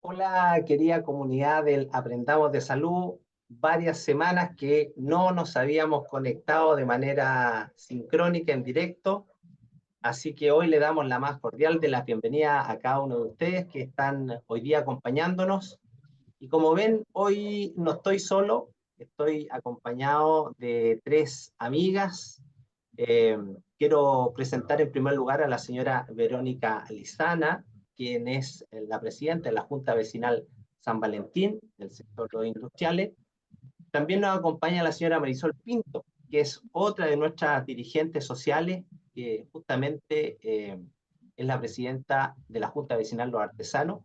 Hola, querida comunidad del Aprendamos de Salud. Varias semanas que no nos habíamos conectado de manera sincrónica en directo, así que hoy le damos la más cordial de las bienvenidas a cada uno de ustedes que están hoy día acompañándonos. Y como ven, hoy no estoy solo, estoy acompañado de tres amigas. Eh, Quiero presentar en primer lugar a la señora Verónica Lizana, quien es la presidenta de la Junta Vecinal San Valentín del sector de los industriales. También nos acompaña la señora Marisol Pinto, que es otra de nuestras dirigentes sociales, que justamente es la presidenta de la Junta Vecinal Los Artesanos.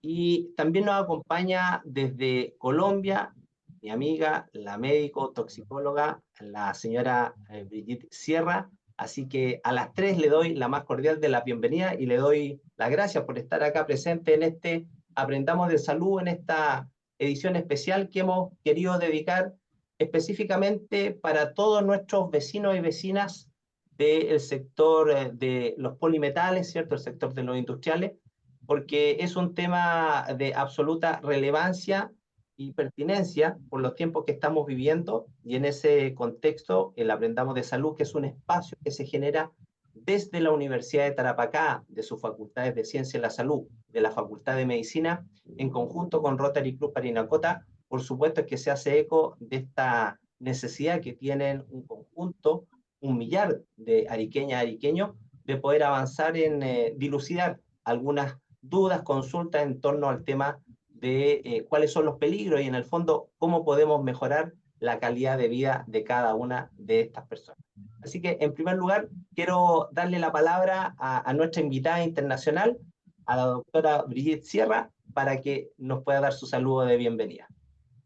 Y también nos acompaña desde Colombia mi amiga, la médico toxicóloga, la señora Brigitte Sierra. Así que a las tres le doy la más cordial de la bienvenida y le doy las gracias por estar acá presente en este Aprendamos de Salud, en esta edición especial que hemos querido dedicar específicamente para todos nuestros vecinos y vecinas del sector de los polimetales, ¿cierto? El sector de los industriales, porque es un tema de absoluta relevancia y pertinencia por los tiempos que estamos viviendo, y en ese contexto el Aprendamos de Salud, que es un espacio que se genera desde la Universidad de Tarapacá, de sus facultades de Ciencia de la Salud, de la Facultad de Medicina, en conjunto con Rotary Club Parinacota. Por supuesto es que se hace eco de esta necesidad que tienen un conjunto, un millar de ariqueñas y ariqueños, de poder avanzar en dilucidar algunas dudas, consultas en torno al tema de cuáles son los peligros y en el fondo cómo podemos mejorar la calidad de vida de cada una de estas personas. Así que en primer lugar quiero darle la palabra a nuestra invitada internacional, a la doctora Brigitte Sierra, para que nos pueda dar su saludo de bienvenida.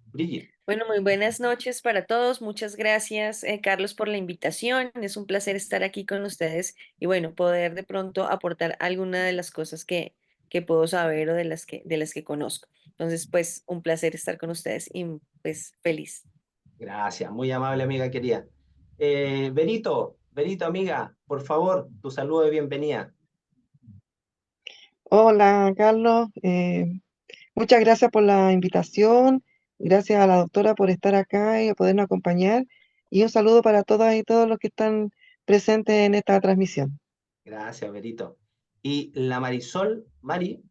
Brigitte. Bueno, muy buenas noches para todos. Muchas gracias, Carlos, por la invitación. Es un placer estar aquí con ustedes y bueno, poder de pronto aportar alguna de las cosas que puedo saber o de las que conozco. Entonces, pues, un placer estar con ustedes y pues feliz. Gracias, muy amable amiga querida. Berito, amiga, por favor, tu saludo de bienvenida. Hola, Carlos. Muchas gracias por la invitación. Gracias a la doctora por estar acá y podernos acompañar. Y un saludo para todas y todos los que están presentes en esta transmisión. Gracias, Berito. Y la Marisol, Mari,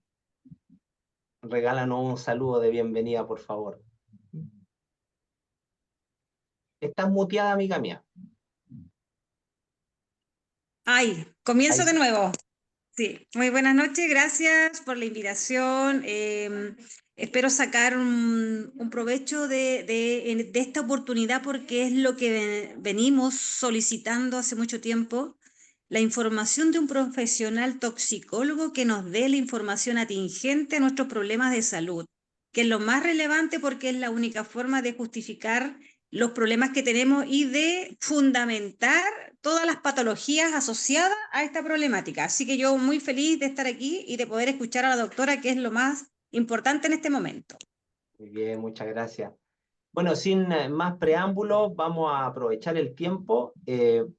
regálanos un saludo de bienvenida, por favor. Estás muteada, amiga mía. Ay, Ahí comienzo de sí. nuevo. Sí, muy buenas noches, gracias por la invitación. Espero sacar un provecho de esta oportunidad porque es lo que venimos solicitando hace mucho tiempo, la información de un profesional toxicólogo que nos dé la información atingente a nuestros problemas de salud, que es lo más relevante porque es la única forma de justificar los problemas que tenemos y de fundamentar todas las patologías asociadas a esta problemática. Así que yo muy feliz de estar aquí y de poder escuchar a la doctora, que es lo más importante en este momento. Muy bien, muchas gracias. Bueno, sin más preámbulos, vamos a aprovechar el tiempo.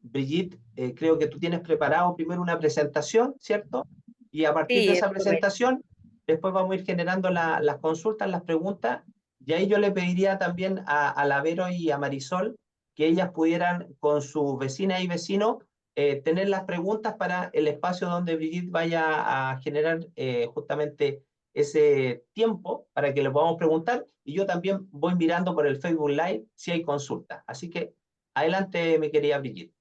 Brigitte, creo que tú tienes preparado primero una presentación, ¿cierto? Y a partir de Sí, es esa correcto. presentación, después vamos a ir generando las consultas, las preguntas, y ahí yo le pediría también a la Vero y a Marisol que ellas pudieran con sus vecinas y vecinos tener las preguntas para el espacio donde Brigitte vaya a generar justamente ese tiempo para que le podamos preguntar, y yo también voy mirando por el Facebook Live si hay consultas. Así que adelante, mi querida Brigitte.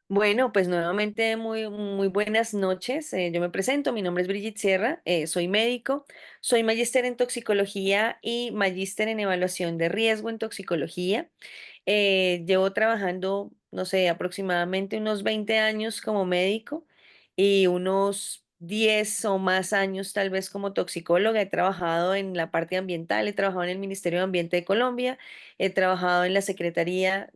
Bueno, pues nuevamente muy buenas noches. Yo me presento, mi nombre es Brigitte Sierra, soy médico, soy magíster en toxicología y magíster en evaluación de riesgo en toxicología. Llevo trabajando, no sé, aproximadamente unos 20 años como médico y unos 10 o más años tal vez como toxicóloga. He trabajado en la parte ambiental, he trabajado en el Ministerio de Ambiente de Colombia, he trabajado en la Secretaría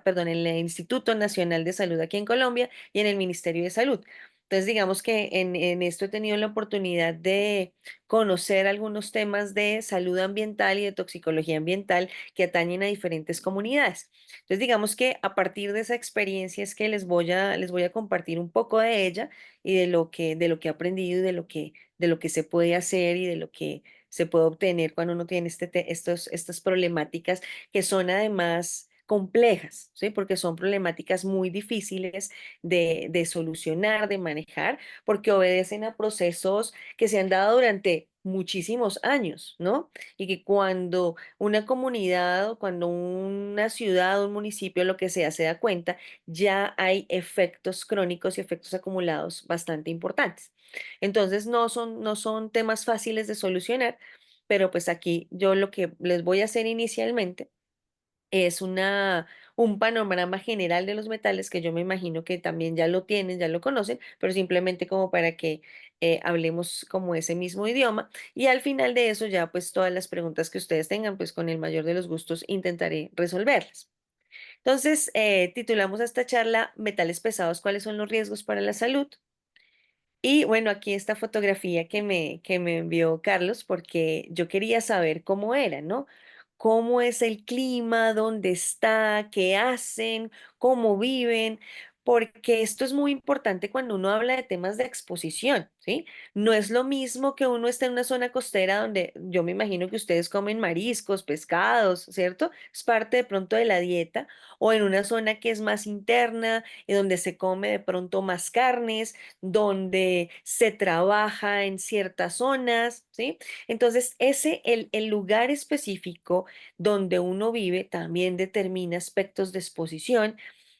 perdón, en el Instituto Nacional de Salud aquí en Colombia y en el Ministerio de Salud. Entonces, digamos que en esto he tenido la oportunidad de conocer algunos temas de salud ambiental y de toxicología ambiental que atañen a diferentes comunidades. Entonces, digamos que a partir de esa experiencia es que les voy a compartir un poco de ella y de lo que he aprendido y de lo que se puede hacer y de lo que se puede obtener cuando uno tiene estas problemáticas que son además complejas, ¿sí? Porque son problemáticas muy difíciles de solucionar, de manejar, porque obedecen a procesos que se han dado durante muchísimos años, ¿no? Y que cuando una comunidad o cuando una ciudad, un municipio, lo que sea, se da cuenta, ya hay efectos crónicos y efectos acumulados bastante importantes. Entonces, no son temas fáciles de solucionar, pero pues aquí yo lo que les voy a hacer inicialmente es un panorama general de los metales que yo me imagino que también ya lo tienen, ya lo conocen, pero simplemente como para que hablemos como ese mismo idioma. Y al final de eso ya pues todas las preguntas que ustedes tengan, pues con el mayor de los gustos intentaré resolverlas. Entonces, titulamos a esta charla Metales pesados, ¿cuáles son los riesgos para la salud? Y bueno, aquí esta fotografía que me envió Carlos, porque yo quería saber cómo era, ¿no? ¿Cómo es el clima? ¿Dónde está? ¿Qué hacen? ¿Cómo viven? Porque esto es muy importante cuando uno habla de temas de exposición, ¿sí? No es lo mismo que uno esté en una zona costera donde yo me imagino que ustedes comen mariscos, pescados, ¿cierto? Es parte de pronto de la dieta, o en una zona que es más interna, y donde se come de pronto más carnes donde se trabaja en ciertas zonas, ¿sí? Entonces, el lugar específico donde uno vive también determina aspectos de exposición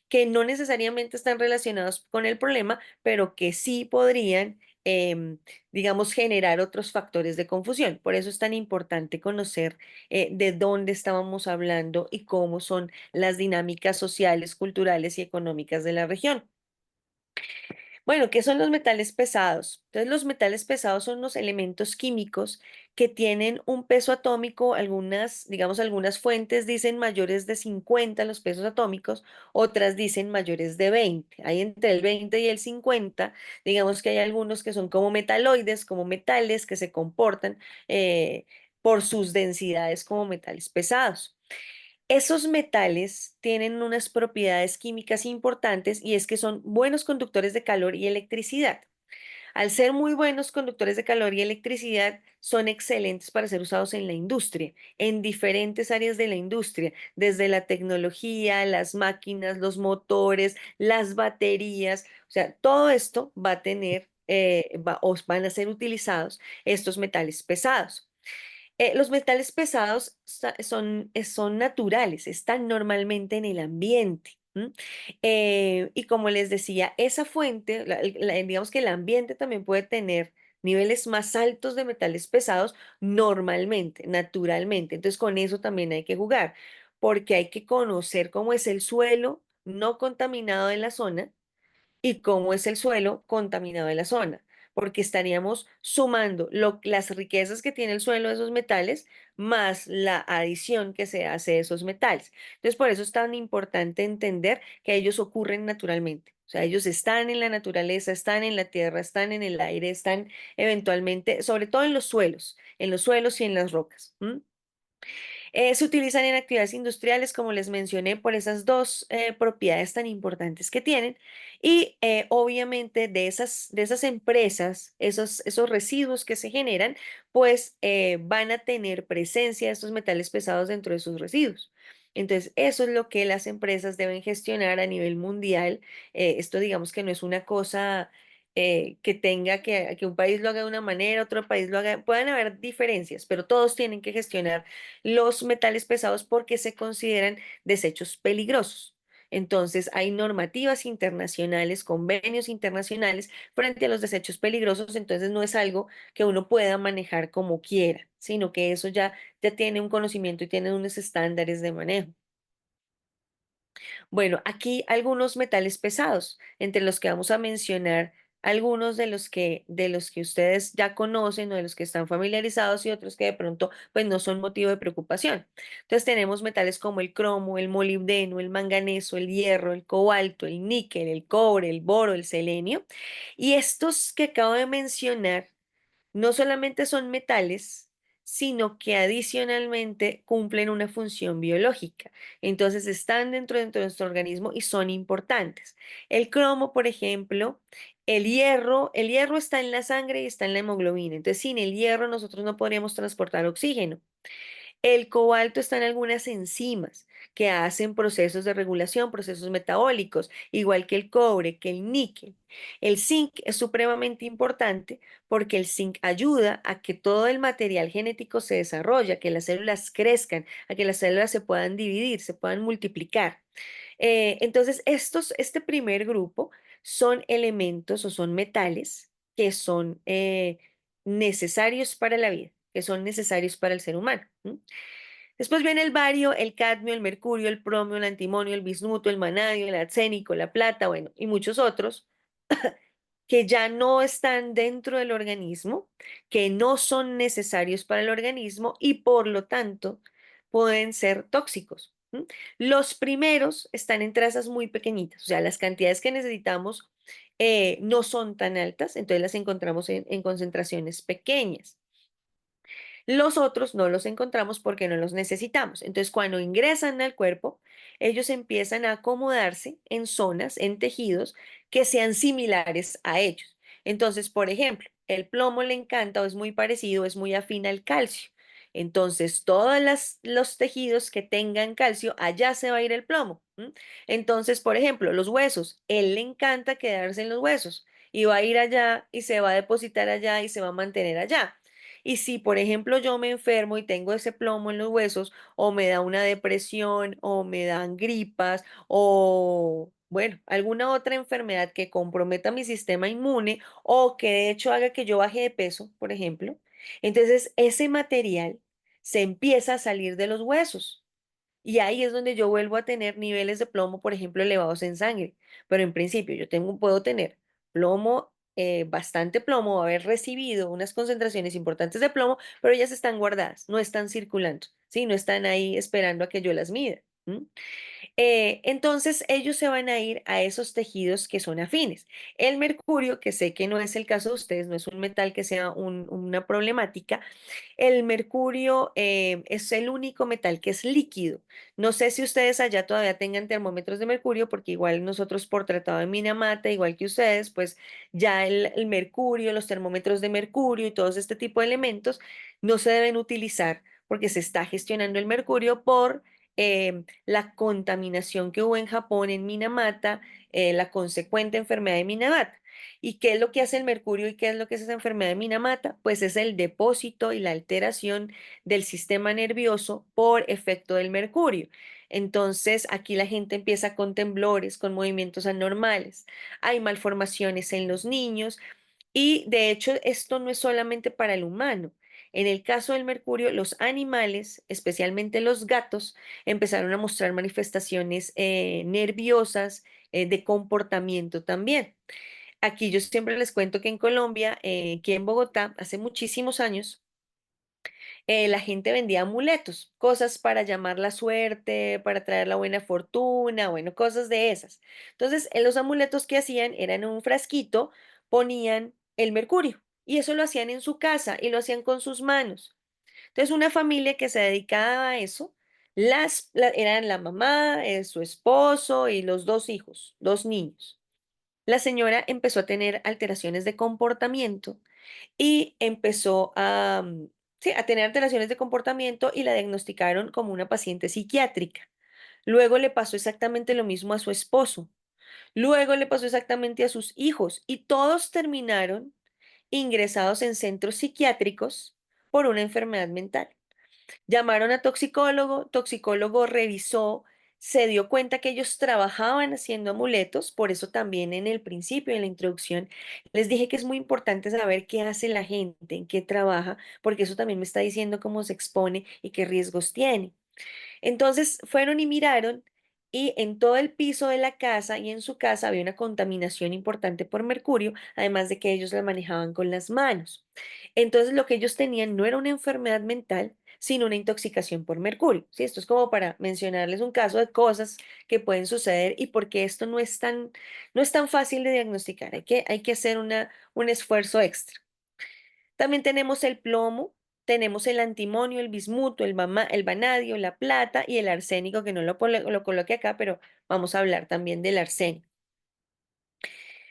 que no necesariamente están relacionados con el problema, pero que sí podrían, digamos, generar otros factores de confusión. Por eso es tan importante conocer de dónde estábamos hablando y cómo son las dinámicas sociales, culturales y económicas de la región. Bueno, ¿qué son los metales pesados? Entonces, los metales pesados son los elementos químicos que tienen un peso atómico, digamos, algunas fuentes dicen mayores de 50 los pesos atómicos, otras dicen mayores de 20. Hay entre el 20 y el 50, digamos que hay algunos que son como metaloides, como metales que se comportan por sus densidades como metales pesados. Esos metales tienen unas propiedades químicas importantes y es que son buenos conductores de calor y electricidad. Al ser muy buenos conductores de calor y electricidad, son excelentes para ser usados en la industria, en diferentes áreas de la industria, desde la tecnología, las máquinas, los motores, las baterías. O sea, todo esto va a tener, o van a ser utilizados estos metales pesados. Los metales pesados son naturales, están normalmente en el ambiente. ¿M? Y como les decía, esa fuente, digamos que el ambiente también puede tener niveles más altos de metales pesados normalmente, naturalmente. Entonces con eso también hay que jugar, porque hay que conocer cómo es el suelo no contaminado de la zona y cómo es el suelo contaminado de la zona, porque estaríamos sumando las riquezas que tiene el suelo de esos metales más la adición que se hace de esos metales. Entonces, por eso es tan importante entender que ellos ocurren naturalmente. O sea, ellos están en la naturaleza, están en la tierra, están en el aire, están eventualmente, sobre todo en los suelos y en las rocas. ¿M? Se utilizan en actividades industriales, como les mencioné, por esas dos propiedades tan importantes que tienen. Y obviamente de esas empresas, esos residuos que se generan, pues van a tener presencia de estos metales pesados dentro de sus residuos. Entonces, eso es lo que las empresas deben gestionar a nivel mundial. Esto digamos que no es una cosa que tenga que un país lo haga de una manera, otro país lo haga. Pueden haber diferencias, pero todos tienen que gestionar los metales pesados porque se consideran desechos peligrosos. Entonces, hay normativas internacionales, convenios internacionales frente a los desechos peligrosos, entonces no es algo que uno pueda manejar como quiera, sino que eso ya tiene un conocimiento y tiene unos estándares de manejo. Bueno, aquí algunos metales pesados, entre los que vamos a mencionar algunos de los que ustedes ya conocen o de los que están familiarizados y otros que de pronto pues no son motivo de preocupación. Entonces tenemos metales como el cromo, el molibdeno, el manganeso, el hierro, el cobalto, el níquel, el cobre, el boro, el selenio. Y estos que acabo de mencionar no solamente son metales, sino que adicionalmente cumplen una función biológica. Entonces están dentro de nuestro organismo y son importantes. El cromo, por ejemplo, el hierro está en la sangre y está en la hemoglobina. Entonces, sin el hierro nosotros no podríamos transportar oxígeno. El cobalto está en algunas enzimas que hacen procesos de regulación, procesos metabólicos, igual que el cobre, que el níquel. El zinc es supremamente importante porque el zinc ayuda a que todo el material genético se desarrolle, a que las células crezcan, a que las células se puedan dividir, se puedan multiplicar. Entonces, este primer grupo son elementos o son metales que son necesarios para la vida, que son necesarios para el ser humano. ¿M? Después viene el bario, el cadmio, el mercurio, el bromio, el antimonio, el bismuto, el vanadio, el arsénico, la plata, bueno, y muchos otros que ya no están dentro del organismo, que no son necesarios para el organismo y por lo tanto pueden ser tóxicos. ¿M? Los primeros están en trazas muy pequeñitas, o sea, las cantidades que necesitamos no son tan altas, entonces las encontramos en concentraciones pequeñas. Los otros no los encontramos porque no los necesitamos. Entonces, cuando ingresan al cuerpo, ellos empiezan a acomodarse en zonas, en tejidos que sean similares a ellos. Entonces, por ejemplo, el plomo le encanta o es muy parecido, es muy afín al calcio. Entonces, todos los tejidos que tengan calcio, allá se va a ir el plomo. ¿M? Entonces, por ejemplo, los huesos, él le encanta quedarse en los huesos y va a ir allá y se va a depositar allá y se va a mantener allá. Y si, por ejemplo, yo me enfermo y tengo ese plomo en los huesos, o me da una depresión, o me dan gripas, o, bueno, alguna otra enfermedad que comprometa mi sistema inmune, o que de hecho haga que yo baje de peso, por ejemplo, entonces ese material se empieza a salir de los huesos. Y ahí es donde yo vuelvo a tener niveles de plomo, por ejemplo, elevados en sangre. Pero en principio puedo tener plomo, bastante plomo, haber recibido unas concentraciones importantes de plomo, pero ellas están guardadas, no están circulando, ¿sí? No están ahí esperando a que yo las mida. ¿M? Entonces ellos se van a ir a esos tejidos que son afines. El mercurio, que sé que no es el caso de ustedes, no es un metal que sea una problemática, el mercurio es el único metal que es líquido. No sé si ustedes allá todavía tengan termómetros de mercurio, porque igual nosotros por tratado de Minamata, igual que ustedes, pues ya el mercurio, los termómetros de mercurio y todos este tipo de elementos no se deben utilizar porque se está gestionando el mercurio por la contaminación que hubo en Japón, en Minamata, la consecuente enfermedad de Minamata. ¿Y qué es lo que hace el mercurio y qué es lo que es esa enfermedad de Minamata? Pues es el depósito y la alteración del sistema nervioso por efecto del mercurio. Entonces, aquí la gente empieza con temblores, con movimientos anormales, hay malformaciones en los niños y de hecho esto no es solamente para el humano. En el caso del mercurio, los animales, especialmente los gatos, empezaron a mostrar manifestaciones nerviosas, de comportamiento también. Aquí yo siempre les cuento que en Colombia, aquí en Bogotá, hace muchísimos años, la gente vendía amuletos, cosas para llamar la suerte, para traer la buena fortuna, bueno, cosas de esas. Entonces, en los amuletos que hacían eran en un frasquito, ponían el mercurio y eso lo hacían en su casa y lo hacían con sus manos. Entonces, una familia que se dedicaba a eso, eran la mamá, su esposo y los dos hijos, dos niños. La señora empezó a tener alteraciones de comportamiento y empezó sí, a tener alteraciones de comportamiento y la diagnosticaron como una paciente psiquiátrica. Luego le pasó exactamente lo mismo a su esposo. Luego le pasó exactamente a sus hijos y todos terminaron ingresados en centros psiquiátricos por una enfermedad mental. Llamaron a toxicólogo, toxicólogo revisó, se dio cuenta que ellos trabajaban haciendo amuletos, por eso también en el principio, en la introducción, les dije que es muy importante saber qué hace la gente, en qué trabaja, porque eso también me está diciendo cómo se expone y qué riesgos tiene. Entonces fueron y miraron y en todo el piso de la casa y en su casa había una contaminación importante por mercurio, además de que ellos la manejaban con las manos. Entonces lo que ellos tenían no era una enfermedad mental, sino una intoxicación por mercurio. ¿Sí? Esto es como para mencionarles un caso de cosas que pueden suceder y porque esto no es tan fácil de diagnosticar. Hay que hacer un esfuerzo extra. También tenemos el plomo, tenemos el antimonio, el bismuto, el vanadio, la plata y el arsénico, que no lo coloqué acá, pero vamos a hablar también del arsénico.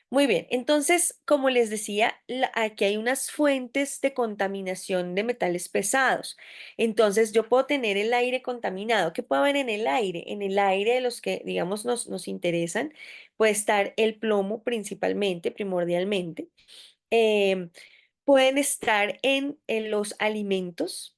Muy bien, entonces, como les decía, aquí hay unas fuentes de contaminación de metales pesados. Entonces, yo puedo tener el aire contaminado. ¿Qué puede haber en el aire? En el aire de los que, digamos, nos interesan, puede estar el plomo principalmente, primordialmente. Em, Pueden estar en los alimentos,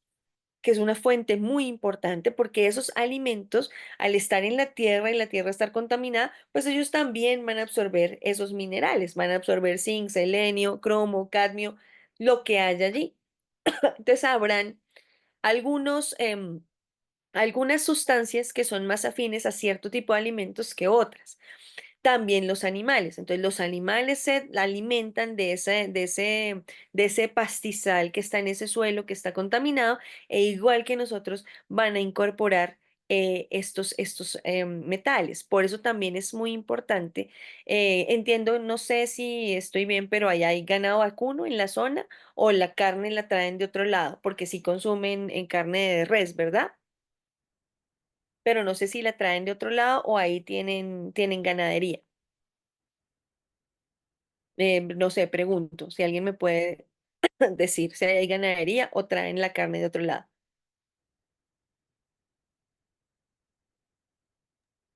que es una fuente muy importante porque esos alimentos, al estar en la tierra y la tierra estar contaminada, pues ellos también van a absorber esos minerales, van a absorber zinc, selenio, cromo, cadmio, lo que haya allí. Entonces habrán algunos, algunas sustancias que son más afines a cierto tipo de alimentos que otras. También los animales. Entonces, los animales se alimentan de ese pastizal que está en ese suelo que está contaminado, e igual que nosotros van a incorporar estos metales. Por eso también es muy importante. Entiendo, no sé si estoy bien, pero allá hay ganado vacuno en la zona o la carne la traen de otro lado, porque sí consumen en carne de res, ¿verdad? Pero no sé si la traen de otro lado o ahí tienen ganadería. No sé, pregunto si alguien me puede decir si hay ganadería o traen la carne de otro lado.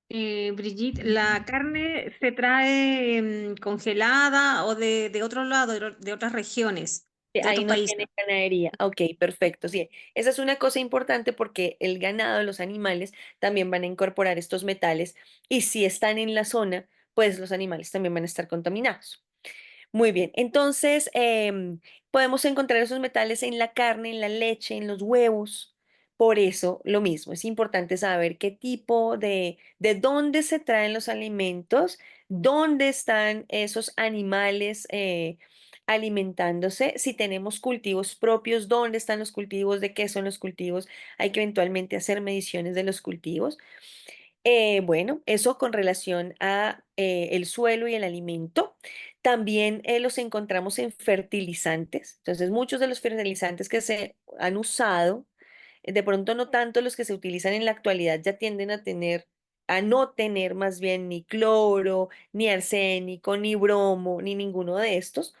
Brigitte, ¿la carne se trae congelada o de otro lado, de otras regiones, de Ahí otros no países? tiene ganadería. Ok, perfecto. Sí, esa es una cosa importante porque el ganado, los animales, también van a incorporar estos metales y si están en la zona, pues los animales también van a estar contaminados. Muy bien, entonces podemos encontrar esos metales en la carne, en la leche, en los huevos. Por eso, lo mismo, es importante saber qué tipo de dónde se traen los alimentos, dónde están esos animales alimentándose, si tenemos cultivos propios, dónde están los cultivos, de qué son los cultivos. Hay que eventualmente hacer mediciones de los cultivos. Bueno, eso con relación a el suelo y el alimento. También los encontramos en fertilizantes. Entonces, muchos de los fertilizantes que se han usado, de pronto no tanto los que se utilizan en la actualidad, ya tienden a no tener más bien ni cloro, ni arsénico, ni bromo, ni ninguno de estos.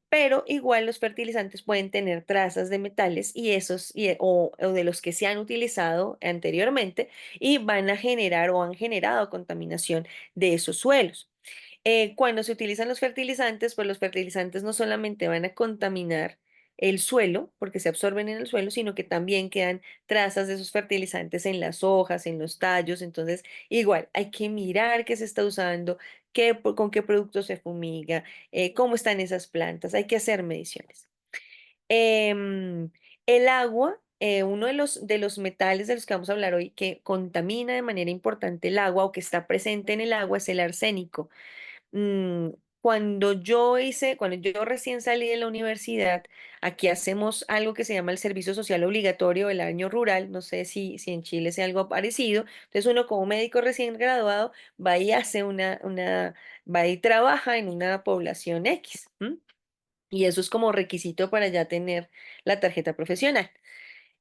Pero igual los fertilizantes pueden tener trazas de metales y o de los que se han utilizado anteriormente y van a generar o han generado contaminación de esos suelos. Cuando se utilizan los fertilizantes, pues los fertilizantes no solamente van a contaminar el suelo, porque se absorben en el suelo, sino que también quedan trazas de esos fertilizantes en las hojas, en los tallos. Entonces, igual, hay que mirar qué se está usando, con qué productos se fumiga, cómo están esas plantas. Hay que hacer mediciones. El agua, uno de los metales de los que vamos a hablar hoy que contamina de manera importante el agua o que está presente en el agua es el arsénico. mm, cuando yo recién salí de la universidad, aquí hacemos algo que se llama el servicio social obligatorio del año rural, no sé si en Chile sea algo parecido, entonces uno como médico recién graduado va y hace va y trabaja en una población X, ¿m? Y eso es como requisito para ya tener la tarjeta profesional.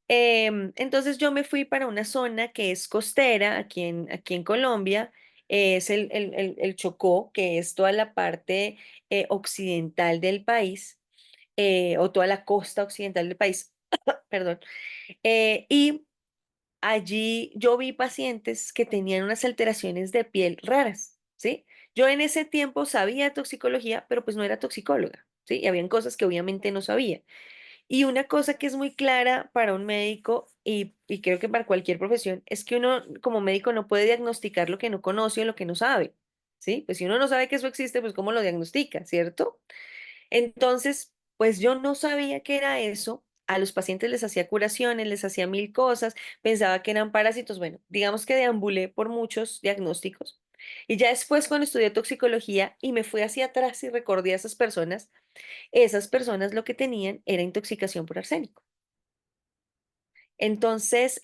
Entonces yo me fui para una zona que es costera, aquí en Colombia, es el Chocó, que es toda la parte occidental del país, o toda la costa occidental del país, perdón. Y allí yo vi pacientes que tenían unas alteraciones de piel raras, ¿sí? Yo en ese tiempo sabía toxicología, pero pues no era toxicóloga, ¿sí? Y habían cosas que obviamente no sabía. Y una cosa que es muy clara para un médico y creo que para cualquier profesión es que uno como médico no puede diagnosticar lo que no conoce o lo que no sabe, ¿sí? Pues si uno no sabe que eso existe, pues ¿cómo lo diagnostica, cierto? Entonces, pues yo no sabía qué era eso a los pacientes les hacía curaciones, les hacía mil cosas, pensaba que eran parásitos. Bueno, digamos que deambulé por muchos diagnósticos. Y ya después, cuando estudié toxicología y me fui hacia atrás y recordé a esas personas lo que tenían era intoxicación por arsénico. Entonces,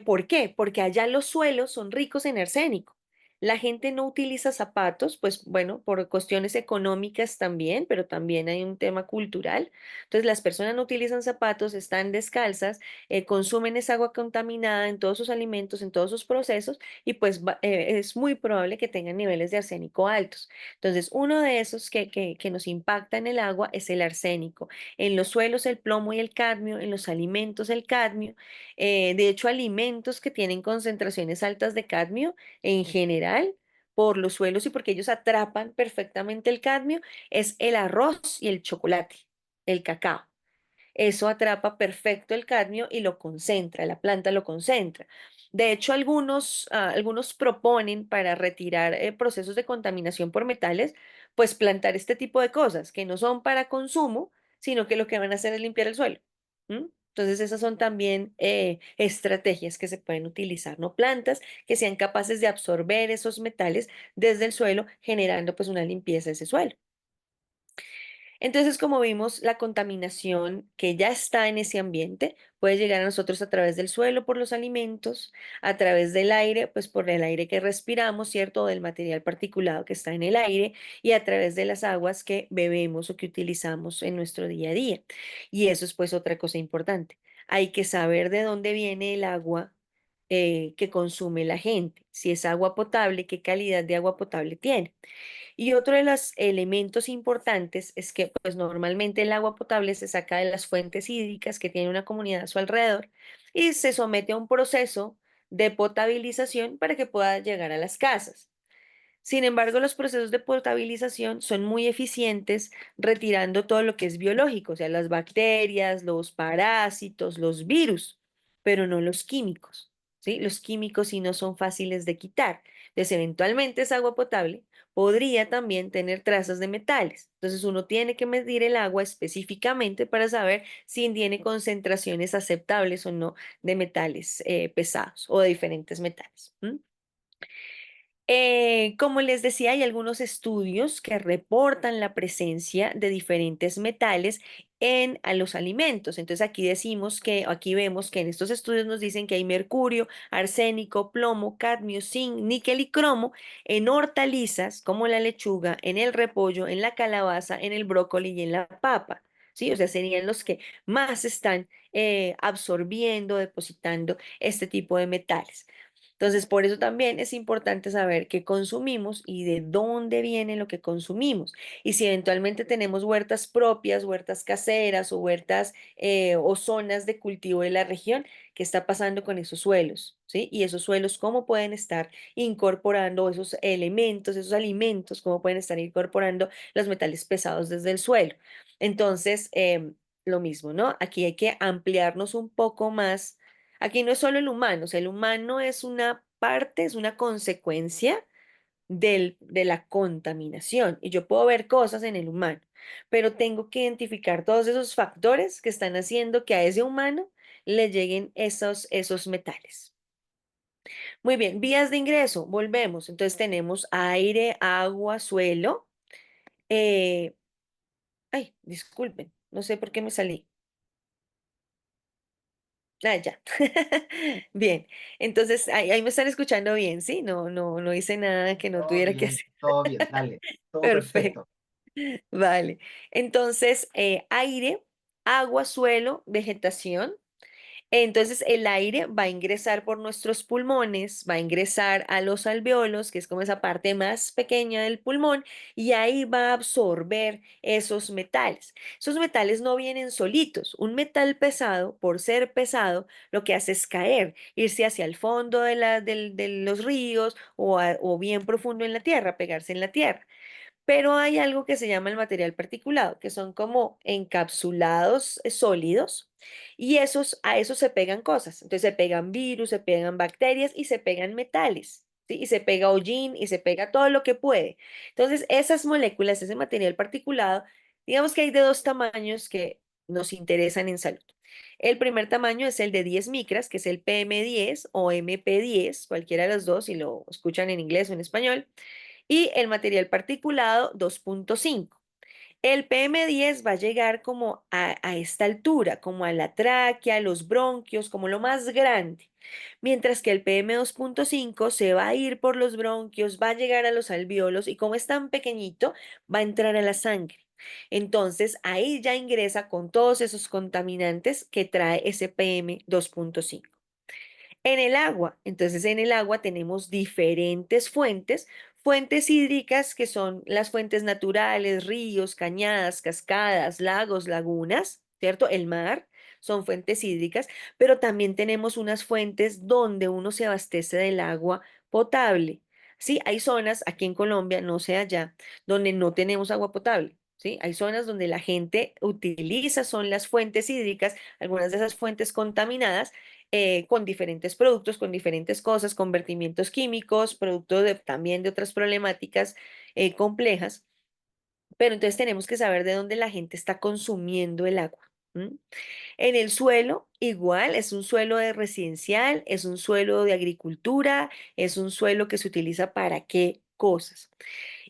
¿por qué? Porque allá los suelos son ricos en arsénico. La gente no utiliza zapatos, pues bueno, por cuestiones económicas también, pero también hay un tema cultural. Entonces, las personas no utilizan zapatos, están descalzas, consumen esa agua contaminada en todos sus alimentos, en todos sus procesos, y pues es muy probable que tengan niveles de arsénico altos. Entonces, uno de esos que nos impacta en el agua es el arsénico. En los suelos el plomo y el cadmio, en los alimentos el cadmio. De hecho, alimentos que tienen concentraciones altas de cadmio en general por los suelos y porque ellos atrapan perfectamente el cadmio es el arroz y el chocolate, el cacao. Eso atrapa perfecto el cadmio y lo concentra, la planta lo concentra. De hecho, algunos proponen para retirar procesos de contaminación por metales, pues plantar este tipo de cosas que no son para consumo, sino que lo que van a hacer es limpiar el suelo. ¿M? Entonces, esas son también estrategias que se pueden utilizar, ¿no? Plantas que sean capaces de absorber esos metales desde el suelo, generando pues una limpieza de ese suelo. Entonces, como vimos, la contaminación que ya está en ese ambiente puede llegar a nosotros a través del suelo por los alimentos, a través del aire, pues por el aire que respiramos, ¿cierto? O del material particulado que está en el aire y a través de las aguas que bebemos o que utilizamos en nuestro día a día. Y eso es pues otra cosa importante. Hay que saber de dónde viene el agua que consume la gente, si es agua potable, qué calidad de agua potable tiene. Y otro de los elementos importantes es que pues normalmente el agua potable se saca de las fuentes hídricas que tiene una comunidad a su alrededor y se somete a un proceso de potabilización para que pueda llegar a las casas. Sin embargo, los procesos de potabilización son muy eficientes retirando todo lo que es biológico, o sea, las bacterias, los parásitos, los virus, pero no los químicos, ¿sí? Los químicos sí no son fáciles de quitar. Entonces, eventualmente esa agua potable podría también tener trazas de metales. Entonces, uno tiene que medir el agua específicamente para saber si tiene concentraciones aceptables o no de metales pesados o de diferentes metales. Como les decía, hay algunos estudios que reportan la presencia de diferentes metales a los alimentos. Entonces aquí vemos que en estos estudios nos dicen que hay mercurio, arsénico, plomo, cadmio, zinc, níquel y cromo en hortalizas como la lechuga, en el repollo, en la calabaza, en el brócoli y en la papa. ¿Sí? O sea, serían los que más están absorbiendo, depositando este tipo de metales. Entonces, por eso también es importante saber qué consumimos y de dónde viene lo que consumimos. Y si eventualmente tenemos huertas propias, huertas caseras o huertas o zonas de cultivo de la región, ¿qué está pasando con esos suelos? ¿Sí? Y esos suelos, ¿cómo pueden estar incorporando esos elementos, esos alimentos, cómo pueden estar incorporando los metales pesados desde el suelo? Entonces, lo mismo, ¿no? Aquí hay que ampliarnos un poco más. Aquí no es solo el humano, o sea, el humano es una parte, es una consecuencia de la contaminación. Y yo puedo ver cosas en el humano, pero tengo que identificar todos esos factores que están haciendo que a ese humano le lleguen esos metales. Muy bien, vías de ingreso, volvemos. Entonces tenemos aire, agua, suelo. eh, Ay, disculpen, no sé por qué me salí. Ah, ya. Bien. Entonces, ahí me están escuchando bien, ¿sí? No hice nada que no tuviera que hacer. Todo bien, dale, todo Perfecto. perfecto. Vale. Entonces, aire, agua, suelo, vegetación. Entonces el aire va a ingresar por nuestros pulmones, va a ingresar a los alveolos, que es como esa parte más pequeña del pulmón, y ahí va a absorber esos metales. Esos metales no vienen solitos. Un metal pesado, por ser pesado, lo que hace es caer, irse hacia el fondo de los ríos o bien profundo en la tierra, pegarse en la tierra. Pero hay algo que se llama el material particulado, que son como encapsulados sólidos y a esos se pegan cosas. Entonces se pegan virus, se pegan bacterias y se pegan metales, ¿sí? Y se pega hollín y se pega todo lo que puede. Entonces esas moléculas, ese material particulado, digamos que hay de dos tamaños que nos interesan en salud. El primer tamaño es el de 10 micras, que es el PM10 o MP10, cualquiera de los dos, si lo escuchan en inglés o en español, y el material particulado 2.5. El PM10 va a llegar como a esta altura, como a la tráquea, los bronquios, como lo más grande. Mientras que el PM2.5 se va a ir por los bronquios, va a llegar a los alvéolos y como es tan pequeñito, va a entrar a la sangre. Entonces ahí ya ingresa con todos esos contaminantes que trae ese PM2.5. En el agua, entonces en el agua tenemos diferentes fuentes, fuentes hídricas que son las fuentes naturales, ríos, cañadas, cascadas, lagos, lagunas, ¿cierto? El mar son fuentes hídricas, pero también tenemos unas fuentes donde uno se abastece del agua potable. Sí, hay zonas aquí en Colombia, no sé allá, donde no tenemos agua potable. Sí, hay zonas donde la gente utiliza, son las fuentes hídricas, algunas de esas fuentes contaminadas con diferentes productos, con diferentes cosas, con vertimientos químicos, producto también de otras problemáticas complejas. Pero entonces tenemos que saber de dónde la gente está consumiendo el agua. ¿M? En el suelo, igual, es un suelo de residencial, es un suelo de agricultura, es un suelo que se utiliza para qué cosas.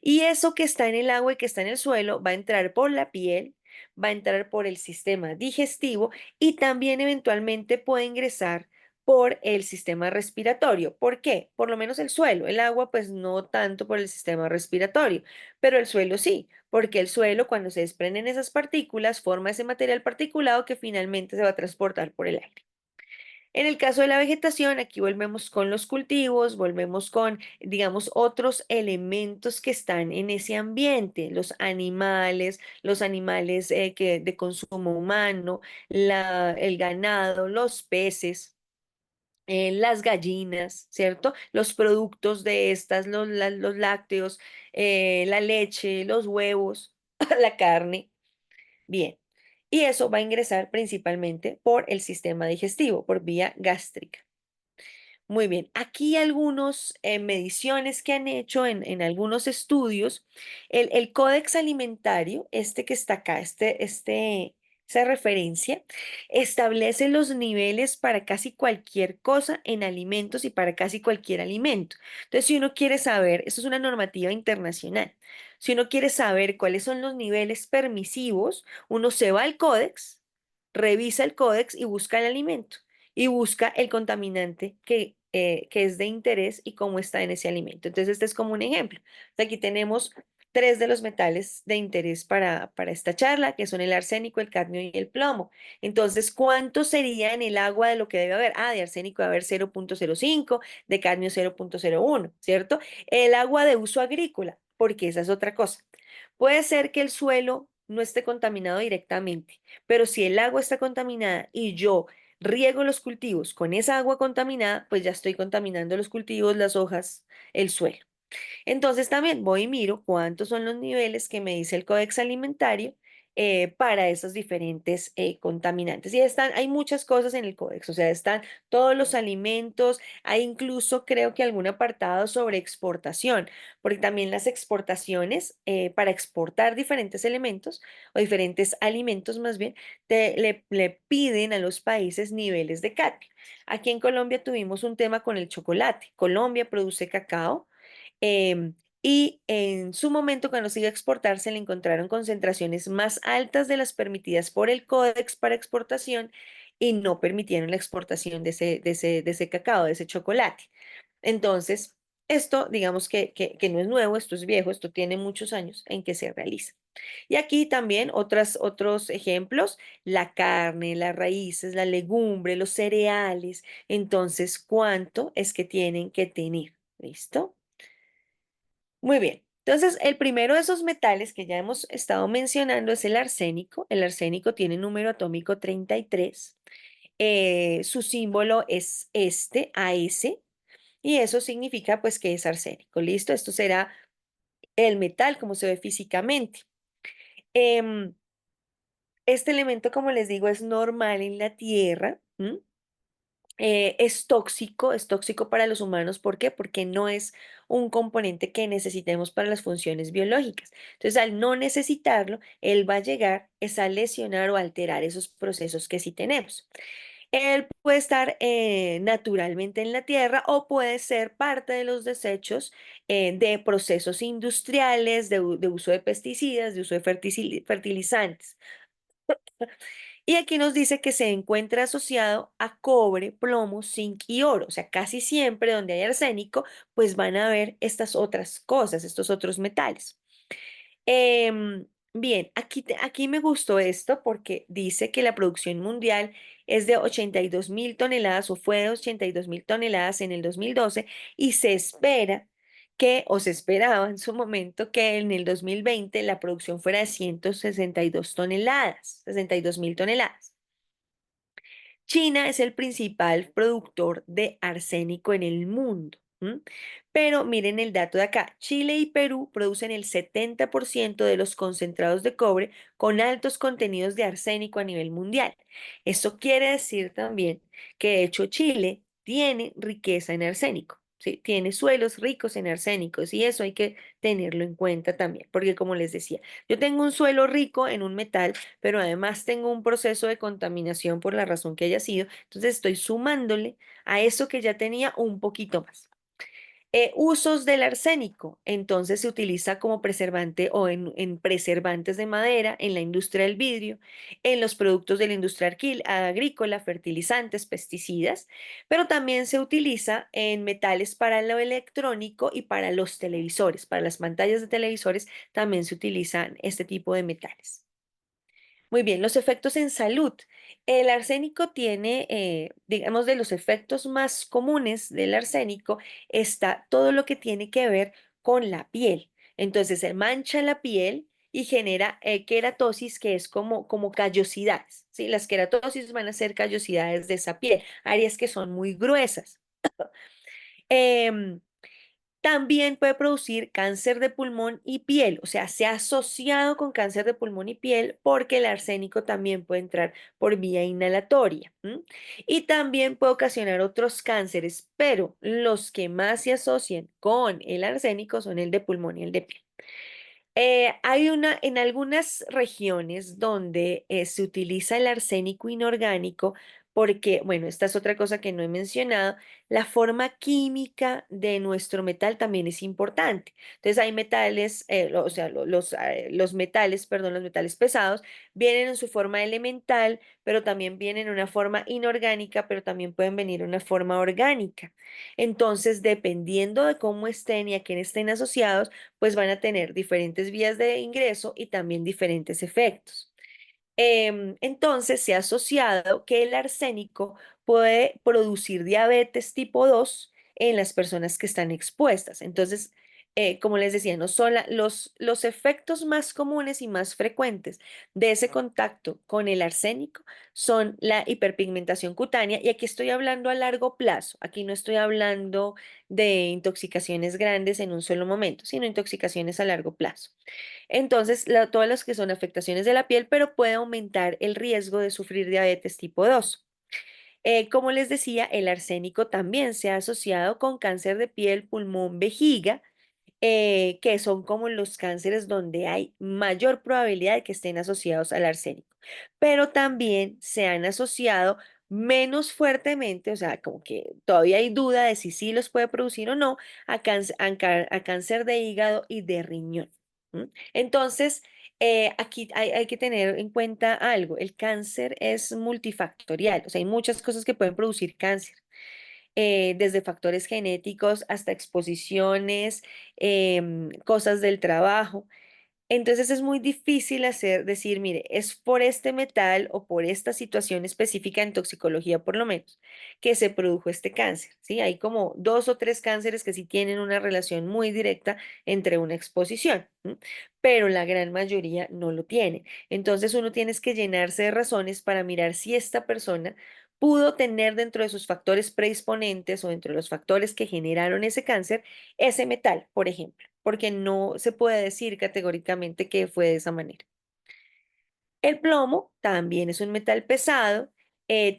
Y eso que está en el agua y que está en el suelo va a entrar por la piel, va a entrar por el sistema digestivo y también eventualmente puede ingresar por el sistema respiratorio. ¿Por qué? Por lo menos el suelo. El agua, pues no tanto por el sistema respiratorio, pero el suelo sí, porque el suelo, cuando se desprenden esas partículas, forma ese material particulado que finalmente se va a transportar por el aire. En el caso de la vegetación, aquí volvemos con los cultivos, volvemos con, digamos, otros elementos que están en ese ambiente, los animales de consumo humano, el ganado, los peces, las gallinas, ¿cierto? Los productos de estas, los lácteos, la leche, los huevos, la carne. Bien, y eso va a ingresar principalmente por el sistema digestivo, por vía gástrica. Muy bien, aquí algunas mediciones que han hecho en algunos estudios, el Códex Alimentario, este que está acá, esa referencia, establece los niveles para casi cualquier cosa en alimentos y para casi cualquier alimento. Entonces, si uno quiere saber, eso es una normativa internacional, si uno quiere saber cuáles son los niveles permisivos, uno se va al Códex, revisa el Códex y busca el alimento y busca el contaminante que es de interés y cómo está en ese alimento. Entonces, este es como un ejemplo. Aquí tenemos tres de los metales de interés para esta charla, que son el arsénico, el cadmio y el plomo. Entonces, ¿cuánto sería en el agua de lo que debe haber? Ah, de arsénico debe haber 0.05, de cadmio 0.01, ¿cierto? El agua de uso agrícola, porque esa es otra cosa. Puede ser que el suelo no esté contaminado directamente, pero si el agua está contaminada y yo riego los cultivos con esa agua contaminada, pues ya estoy contaminando los cultivos, las hojas, el suelo. Entonces también voy y miro cuántos son los niveles que me dice el Codex Alimentario para esos diferentes contaminantes. Y hay muchas cosas en el Codex, o sea, están todos los alimentos, hay incluso creo que algún apartado sobre exportación, porque también las exportaciones para exportar diferentes elementos o diferentes alimentos más bien, le piden a los países niveles de cadmio. Aquí en Colombia tuvimos un tema con el chocolate. Colombia produce cacao. Y en su momento, cuando se iba a exportar, se le encontraron concentraciones más altas de las permitidas por el Códex para exportación y no permitieron la exportación de ese cacao, de ese chocolate. Entonces, esto, digamos que no es nuevo, esto es viejo, esto tiene muchos años en que se realiza. Y aquí también otros ejemplos, la carne, las raíces, la legumbre, los cereales. Entonces, ¿cuánto es que tienen que tener? ¿Listo? Muy bien. Entonces, el primero de esos metales que ya hemos estado mencionando es el arsénico. El arsénico tiene número atómico 33. Su símbolo es AS, y eso significa pues que es arsénico. ¿Listo? Esto será el metal como se ve físicamente. Em, este elemento, como les digo, es normal en la Tierra. ¿M? es tóxico para los humanos. ¿Por qué? Porque no es un componente que necesitemos para las funciones biológicas. Entonces, al no necesitarlo, él va a llegar es a lesionar o alterar esos procesos que sí tenemos. Él puede estar naturalmente en la tierra o puede ser parte de los desechos de procesos industriales, de uso de pesticidas, de uso de fertilizantes. Y aquí nos dice que se encuentra asociado a cobre, plomo, zinc y oro. O sea, casi siempre donde hay arsénico, pues van a haber estas otras cosas, estos otros metales. Bien, aquí me gustó esto porque dice que la producción mundial es de 82.000 toneladas o fue de 82.000 toneladas en el 2012 y se espera o se esperaba en su momento que en el 2020 la producción fuera de 162 toneladas, 62.000 toneladas. China es el principal productor de arsénico en el mundo. ¿M? Pero miren el dato de acá. Chile y Perú producen el 70% de los concentrados de cobre con altos contenidos de arsénico a nivel mundial. Eso quiere decir también que de hecho Chile tiene riqueza en arsénico. ¿Sí? Tiene suelos ricos en arsénicos y eso hay que tenerlo en cuenta también, porque como les decía, yo tengo un suelo rico en un metal, pero además tengo un proceso de contaminación por la razón que haya sido, entonces estoy sumándole a eso que ya tenía un poquito más. Usos del arsénico. Entonces se utiliza como preservante o en preservantes de madera, en la industria del vidrio, en los productos de la industria agrícola, fertilizantes, pesticidas, pero también se utiliza en metales para lo electrónico y para los televisores. Para las pantallas de televisores también se utilizan este tipo de metales. Muy bien, los efectos en salud. El arsénico tiene, digamos, de los efectos más comunes del arsénico está todo lo que tiene que ver con la piel. Entonces, se mancha la piel y genera queratosis, que es como callosidades, ¿sí? Las queratosis van a ser callosidades de esa piel, áreas que son muy gruesas. Em, También puede producir cáncer de pulmón y piel, o sea, se ha asociado con cáncer de pulmón y piel porque el arsénico también puede entrar por vía inhalatoria. ¿M? Y también puede ocasionar otros cánceres, pero los que más se asocian con el arsénico son el de pulmón y el de piel. En algunas regiones donde se utiliza el arsénico inorgánico, porque, bueno, esta es otra cosa que no he mencionado, la forma química de nuestro metal también es importante. Entonces hay metales, o sea, los metales, perdón, los metales pesados vienen en su forma elemental, pero también vienen en una forma inorgánica, pero también pueden venir en una forma orgánica. Entonces, dependiendo de cómo estén y a quién estén asociados, pues van a tener diferentes vías de ingreso y también diferentes efectos. Entonces, se ha asociado que el arsénico puede producir diabetes tipo 2 en las personas que están expuestas. Entonces, como les decía, no son los efectos más comunes y más frecuentes de ese contacto con el arsénico son la hiperpigmentación cutánea, y aquí estoy hablando a largo plazo. Aquí no estoy hablando de intoxicaciones grandes en un solo momento, sino intoxicaciones a largo plazo. Entonces, todas las que son afectaciones de la piel, pero puede aumentar el riesgo de sufrir diabetes tipo 2. Como les decía, el arsénico también se ha asociado con cáncer de piel, pulmón, vejiga, que son como los cánceres donde hay mayor probabilidad de que estén asociados al arsénico. Pero también se han asociado menos fuertemente, o sea, como que todavía hay duda de si sí los puede producir o no, a cáncer de hígado y de riñón. ¿M? Entonces, aquí hay que tener en cuenta algo: el cáncer es multifactorial, o sea, hay muchas cosas que pueden producir cáncer, desde factores genéticos hasta exposiciones, cosas del trabajo. Entonces es muy difícil decir, mire, es por este metal o por esta situación específica en toxicología, por lo menos, que se produjo este cáncer, ¿sí? Hay como dos o tres cánceres que sí tienen una relación muy directa entre una exposición, ¿m? Pero la gran mayoría no lo tiene. Entonces uno tiene que llenarse de razones para mirar si esta persona pudo tener dentro de sus factores predisponentes o dentro de los factores que generaron ese cáncer, ese metal, por ejemplo, porque no se puede decir categóricamente que fue de esa manera. El plomo también es un metal pesado,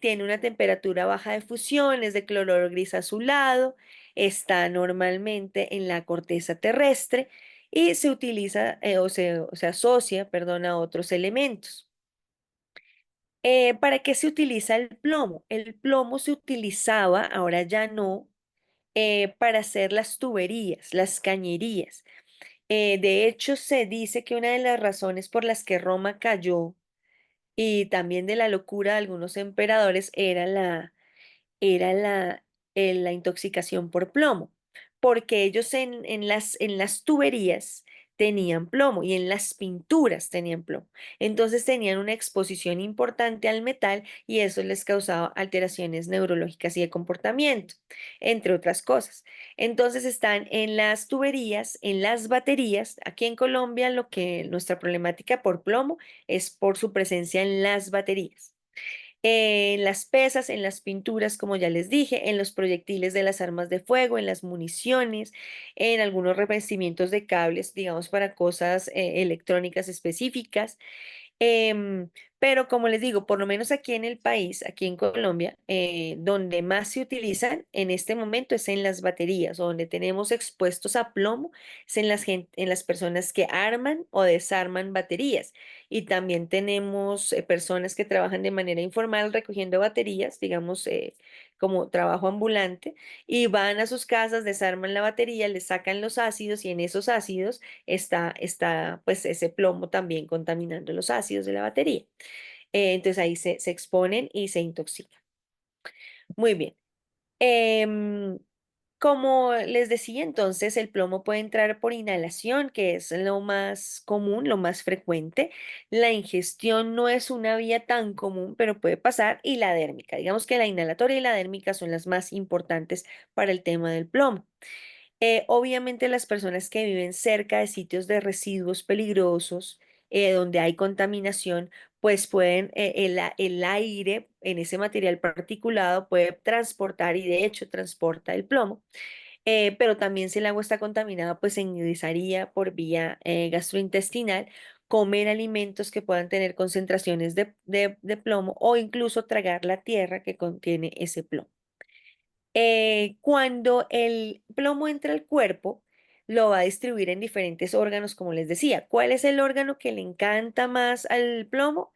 tiene una temperatura baja de fusión, es de color gris azulado, está normalmente en la corteza terrestre y se utiliza o se asocia, perdón, a otros elementos. ¿Para qué se utiliza el plomo? El plomo se utilizaba, ahora ya no, para hacer las tuberías, las cañerías. De hecho, se dice que una de las razones por las que Roma cayó y también de la locura de algunos emperadores era la intoxicación por plomo, porque ellos en las tuberías tenían plomo y en las pinturas tenían plomo. Entonces tenían una exposición importante al metal y eso les causaba alteraciones neurológicas y de comportamiento, entre otras cosas. Entonces están en las tuberías, en las baterías. Aquí en Colombia lo que nuestra problemática por plomo es por su presencia en las baterías, en las pesas, en las pinturas, como ya les dije, en los proyectiles de las armas de fuego, en las municiones, en algunos revestimientos de cables, digamos, para cosas electrónicas específicas. Em, pero como les digo, por lo menos aquí en el país, aquí en Colombia, donde más se utilizan en este momento es en las baterías, o donde tenemos expuestos a plomo, es en en las personas que arman o desarman baterías. Y también tenemos personas que trabajan de manera informal recogiendo baterías, digamos, como trabajo ambulante, y van a sus casas, desarman la batería, les sacan los ácidos y en esos ácidos está pues ese plomo también contaminando los ácidos de la batería. Entonces ahí se exponen y se intoxican. Muy bien. Em, Como les decía, entonces el plomo puede entrar por inhalación, que es lo más común, lo más frecuente. La ingestión no es una vía tan común, pero puede pasar. Y la dérmica. Digamos que la inhalatoria y la dérmica son las más importantes para el tema del plomo. Obviamente las personas que viven cerca de sitios de residuos peligrosos, donde hay contaminación, pues pueden, el aire en ese material particulado puede transportar y de hecho transporta el plomo. Pero también si el agua está contaminada, pues se ingresaría por vía gastrointestinal, comer alimentos que puedan tener concentraciones de plomo o incluso tragar la tierra que contiene ese plomo. Cuando el plomo entra al cuerpo, lo va a distribuir en diferentes órganos, como les decía. ¿Cuál es el órgano que le encanta más al plomo?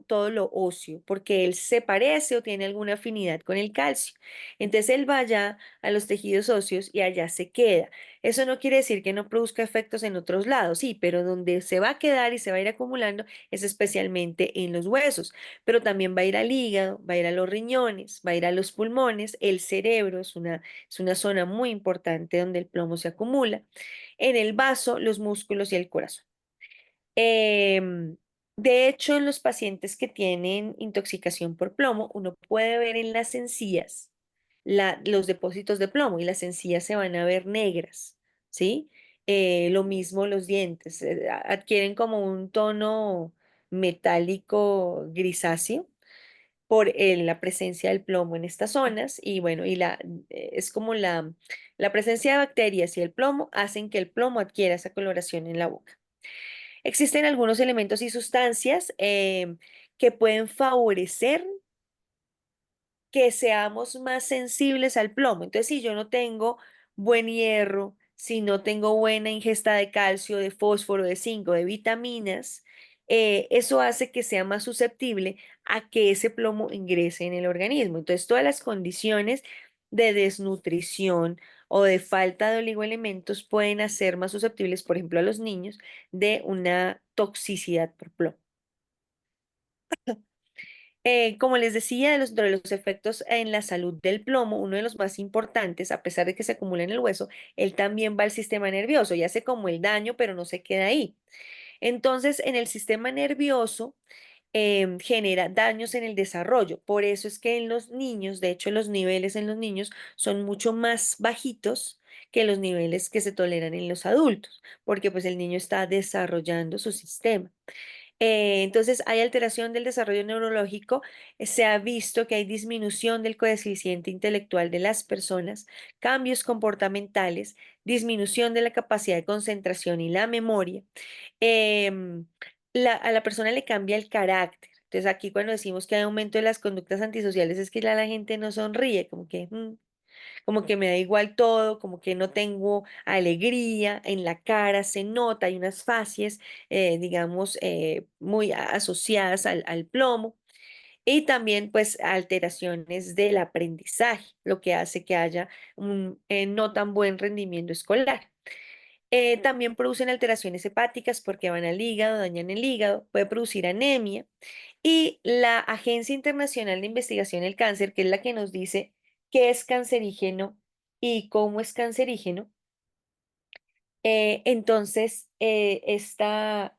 Todo lo óseo, porque él se parece o tiene alguna afinidad con el calcio. Entonces él va allá a los tejidos óseos y allá se queda. Eso no quiere decir que no produzca efectos en otros lados, sí, pero donde se va a quedar y se va a ir acumulando es especialmente en los huesos, pero también va a ir al hígado, va a ir a los riñones, va a ir a los pulmones, el cerebro es una zona muy importante donde el plomo se acumula, en el vaso, los músculos y el corazón. Em, de hecho, en los pacientes que tienen intoxicación por plomo, uno puede ver en las encías los depósitos de plomo y las encías se van a ver negras, ¿sí? Lo mismo los dientes, adquieren como un tono metálico grisáceo por la presencia del plomo en estas zonas y bueno, es como la presencia de bacterias y el plomo hacen que el plomo adquiera esa coloración en la boca. Existen algunos elementos y sustancias que pueden favorecer que seamos más sensibles al plomo. Entonces, si yo no tengo buen hierro, si no tengo buena ingesta de calcio, de fósforo, de zinc, de vitaminas, eso hace que sea más susceptible a que ese plomo ingrese en el organismo. Entonces, todas las condiciones de desnutrición o de falta de oligoelementos pueden hacer más susceptibles, por ejemplo, a los niños de una toxicidad por plomo. Como les decía, de los efectos en la salud del plomo, uno de los más importantes, a pesar de que se acumula en el hueso, él también va al sistema nervioso y hace como el daño, pero no se queda ahí. Entonces, en el sistema nervioso genera daños en el desarrollo. Por eso es que en los niños, de hecho, los niveles en los niños son mucho más bajitos que los niveles que se toleran en los adultos, porque pues el niño está desarrollando su sistema. Entonces, hay alteración del desarrollo neurológico. Se ha visto que hay disminución del coeficiente intelectual de las personas, cambios comportamentales, disminución de la capacidad de concentración y la memoria. Em, a la persona le cambia el carácter. Entonces aquí cuando decimos que hay aumento de las conductas antisociales es que ya la gente no sonríe, como que me da igual todo, como que no tengo alegría en la cara, se nota, hay unas facies, digamos, muy asociadas al plomo. Y también pues alteraciones del aprendizaje, lo que hace que haya un no tan buen rendimiento escolar. También producen alteraciones hepáticas porque van al hígado, dañan el hígado, puede producir anemia. Y la Agencia Internacional de Investigación del Cáncer, que es la que nos dice qué es cancerígeno y cómo es cancerígeno, entonces esta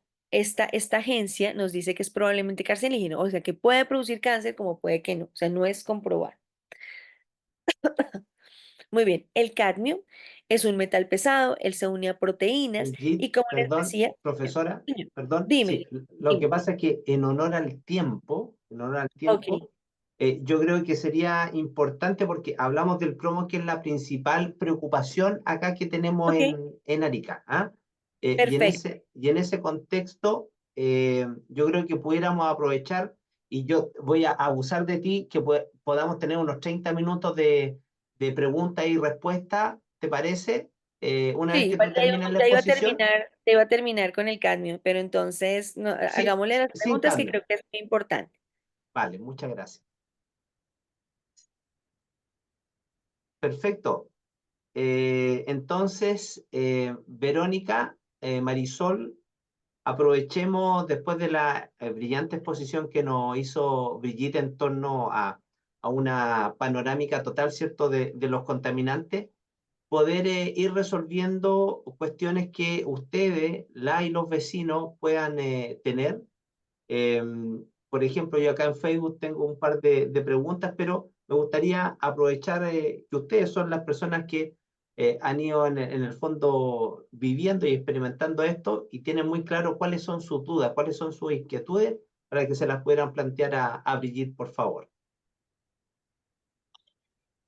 agencia nos dice que es probablemente cancerígeno, o sea que puede producir cáncer como puede que no, o sea, no es comprobado. Muy bien, el cadmio es un metal pesado, él se une a proteínas Brigitte, y como les perdón, decía, profesora, dime, perdón, dime, sí, lo que dime. pasa es que en honor al Ok, tiempo, yo creo que sería importante porque hablamos del plomo, que es la principal preocupación acá que tenemos ok, en Arica, ¿ah? perfecto. Y en ese contexto, yo creo que pudiéramos aprovechar, y yo voy a abusar de ti, que podamos tener unos 30 minutos de pregunta y respuesta, ¿te parece? Una Sí, vez que igual tú termines la ya iba a exposición, terminar, ya iba a terminar con el cadmio, pero entonces no, sí, hagámosle las sin preguntas que cambio. creo que es muy importante. Vale, muchas gracias. Perfecto. Entonces, Verónica, Marisol, aprovechemos después de la brillante exposición que nos hizo Brigitte en torno a una panorámica total, ¿cierto?, de los contaminantes, poder ir resolviendo cuestiones que ustedes, la y los vecinos, puedan tener. Por ejemplo, yo acá en Facebook tengo un par de preguntas, pero me gustaría aprovechar que ustedes son las personas que han ido en el fondo viviendo y experimentando esto y tienen muy claro cuáles son sus dudas, cuáles son sus inquietudes, para que se las puedan plantear a Brigitte, por favor.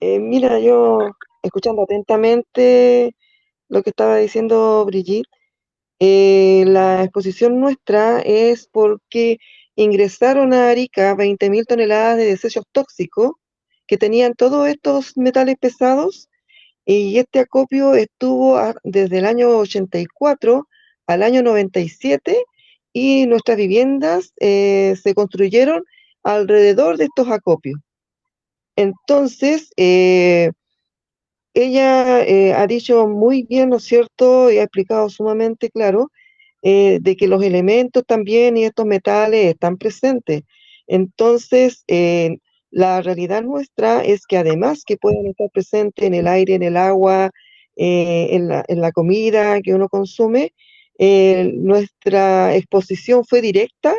Mira, yo escuchando atentamente lo que estaba diciendo Brigitte, la exposición nuestra es porque ingresaron a Arica 20.000 toneladas de desechos tóxicos que tenían todos estos metales pesados y este acopio estuvo desde el año 84 al año 97 y nuestras viviendas se construyeron alrededor de estos acopios. Entonces, ella ha dicho muy bien, ¿no es cierto? Y ha explicado sumamente claro de que los elementos también y estos metales están presentes. Entonces, la realidad nuestra es que además que pueden estar presentes en el aire, en el agua, en la comida que uno consume, nuestra exposición fue directa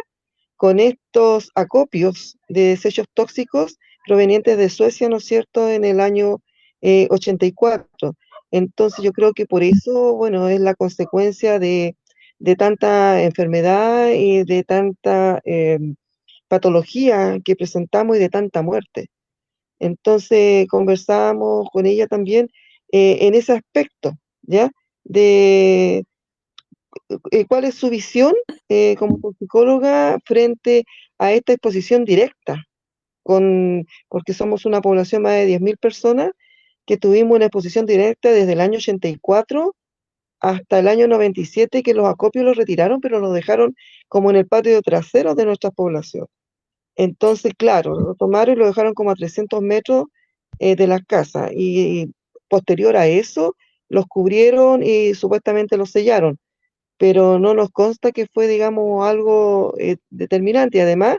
con estos acopios de desechos tóxicos provenientes de Suecia, ¿no es cierto?, en el año 84. Entonces yo creo que por eso, bueno, es la consecuencia de tanta enfermedad y de tanta patología que presentamos y de tanta muerte. Entonces conversábamos con ella también en ese aspecto, ¿ya? De cuál es su visión como psicóloga frente a esta exposición directa, porque somos una población más de 10.000 personas que tuvimos una exposición directa desde el año 84 hasta el año 97 que los acopios los retiraron, pero los dejaron como en el patio trasero de nuestra población. Entonces, claro, lo tomaron y lo dejaron como a 300 metros de las casas y posterior a eso los cubrieron y supuestamente los sellaron, pero no nos consta que fue, digamos, algo determinante. Y además,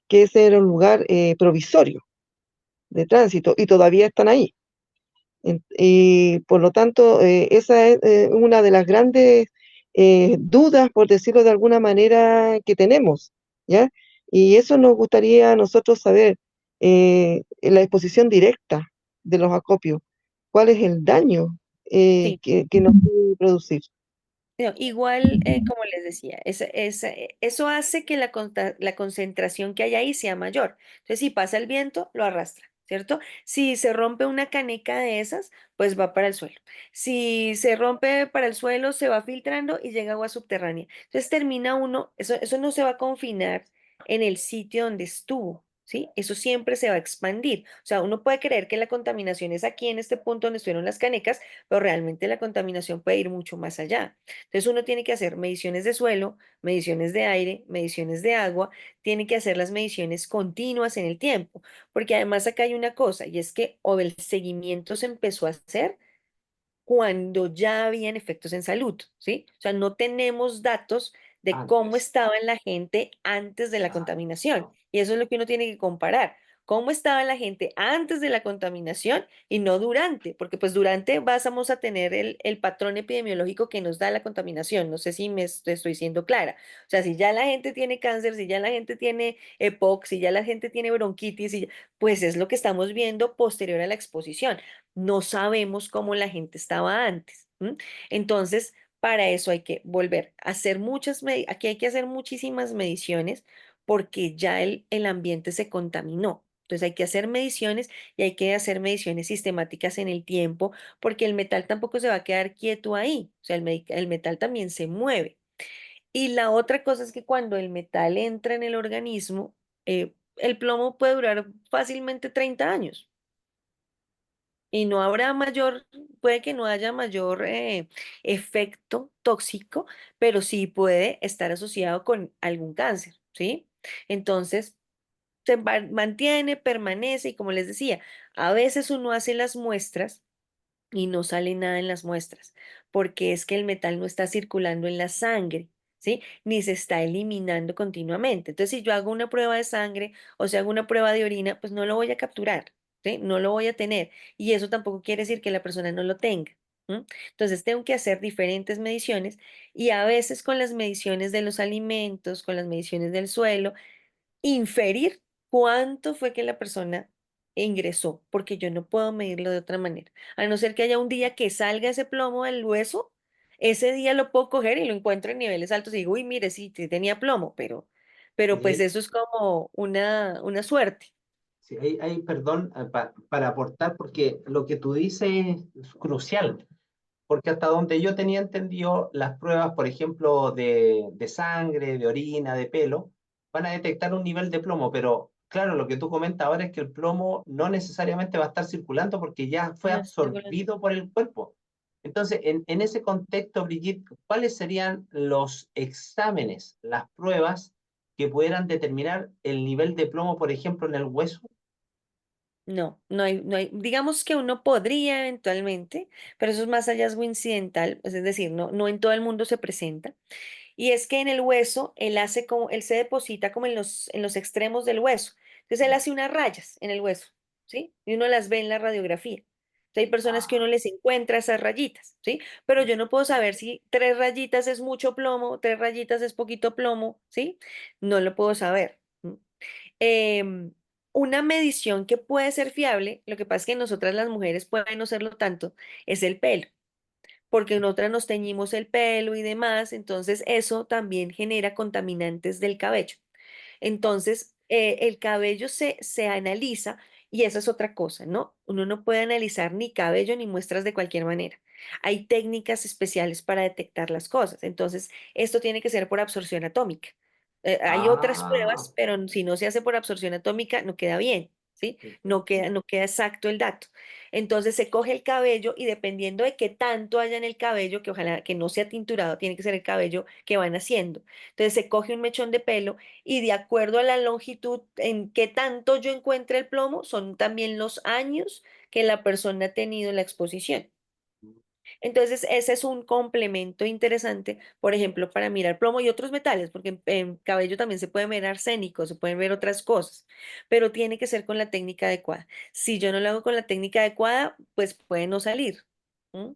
que ese era un lugar provisorio de tránsito y todavía están ahí. Y por lo tanto, esa es una de las grandes dudas, por decirlo de alguna manera, que tenemos, ¿ya? Y eso nos gustaría a nosotros saber, en la exposición directa de los acopios, cuál es el daño Sí. que nos puede producir. No, igual, como les decía, eso hace que la concentración que hay ahí sea mayor. Entonces, si pasa el viento, lo arrastra, ¿cierto? Si se rompe una caneca de esas, pues va para el suelo. Si se rompe para el suelo, se va filtrando y llega a agua subterránea. Entonces termina uno, eso no se va a confinar en el sitio donde estuvo, ¿sí? Eso siempre se va a expandir. O sea, uno puede creer que la contaminación es aquí en este punto donde estuvieron las canecas, pero realmente la contaminación puede ir mucho más allá. Entonces uno tiene que hacer mediciones de suelo, mediciones de aire, mediciones de agua, tiene que hacer las mediciones continuas en el tiempo, porque además acá hay una cosa, y es que o el seguimiento se empezó a hacer cuando ya habían efectos en salud, ¿sí? O sea, no tenemos datos de cómo Antes. estaba la gente antes de la Claro. contaminación. Y eso es lo que uno tiene que comparar. ¿Cómo estaba la gente antes de la contaminación y no durante? Porque pues durante vamos a tener el patrón epidemiológico que nos da la contaminación. No sé si estoy siendo clara. O sea, si ya la gente tiene cáncer, si ya la gente tiene EPOC, si ya la gente tiene bronquitis, pues es lo que estamos viendo posterior a la exposición. No sabemos cómo la gente estaba antes. ¿M? Entonces, para eso hay que volver a hacer aquí hay que hacer muchísimas mediciones porque ya el ambiente se contaminó. Entonces hay que hacer mediciones y hay que hacer mediciones sistemáticas en el tiempo porque el metal tampoco se va a quedar quieto ahí. O sea, el metal también se mueve. Y la otra cosa es que cuando el metal entra en el organismo, el plomo puede durar fácilmente 30 años y no habrá mayor, puede que no haya mayor efecto tóxico, pero sí puede estar asociado con algún cáncer, ¿sí? Entonces, mantiene, permanece y como les decía, a veces uno hace las muestras y no sale nada en las muestras, porque es que el metal no está circulando en la sangre, ¿sí? Ni se está eliminando continuamente. Entonces, si yo hago una prueba de sangre o si hago una prueba de orina, pues no lo voy a capturar, ¿sí? No lo voy a tener. Y eso tampoco quiere decir que la persona no lo tenga. ¿M? Entonces, tengo que hacer diferentes mediciones y a veces con las mediciones de los alimentos, con las mediciones del suelo, inferir cuánto fue que la persona ingresó, porque yo no puedo medirlo de otra manera. A no ser que haya un día que salga ese plomo del hueso, ese día lo puedo coger y lo encuentro en niveles altos y digo, uy, mire, sí tenía plomo, pero Y pues ahí, eso es como una suerte. sí, perdón, para aportar, porque lo que tú dices es crucial. Porque hasta donde yo tenía entendido, las pruebas, por ejemplo, de sangre, de orina, de pelo, van a detectar un nivel de plomo, pero claro, lo que tú comentas ahora es que el plomo no necesariamente va a estar circulando porque ya fue No estoy volando. absorbido por el cuerpo. Entonces, en ese contexto, Brigitte, ¿cuáles serían los exámenes, las pruebas que pudieran determinar el nivel de plomo, por ejemplo, en el hueso? No hay, digamos que uno podría eventualmente, pero eso es más hallazgo incidental, pues es decir, no en todo el mundo se presenta. Y es que en el hueso, él se deposita como en los extremos del hueso. Entonces él hace unas rayas en el hueso, ¿sí? Y uno las ve en la radiografía. Entonces, hay personas que uno Ah, les encuentra esas rayitas, ¿sí? Pero yo no puedo saber si 3 rayitas es mucho plomo, 3 rayitas es poquito plomo, ¿sí? No lo puedo saber. ¿M? Em, una medición que puede ser fiable, lo que pasa es que nosotras las mujeres pueden no serlo tanto, es el pelo porque en otras nos teñimos el pelo y demás, entonces eso también genera contaminantes del cabello. Entonces, el cabello se analiza y esa es otra cosa, ¿no? Uno no puede analizar ni cabello ni muestras de cualquier manera. Hay técnicas especiales para detectar las cosas. Entonces, esto tiene que ser por absorción atómica. Hay otras ah, pruebas, pero si no se hace por absorción atómica, no queda bien, ¿sí? perfecto. No queda exacto el dato. Entonces se coge el cabello y dependiendo de qué tanto haya en el cabello, que ojalá que no sea tinturado, tiene que ser el cabello que van haciendo. Entonces se coge un mechón de pelo y de acuerdo a la longitud en que tanto yo encuentre el plomo, son también los años que la persona ha tenido la exposición. Entonces, ese es un complemento interesante, por ejemplo, para mirar plomo y otros metales, porque en cabello también se puede ver arsénico, se pueden ver otras cosas, pero tiene que ser con la técnica adecuada. Si yo no lo hago con la técnica adecuada, pues puede no salir. ¿M?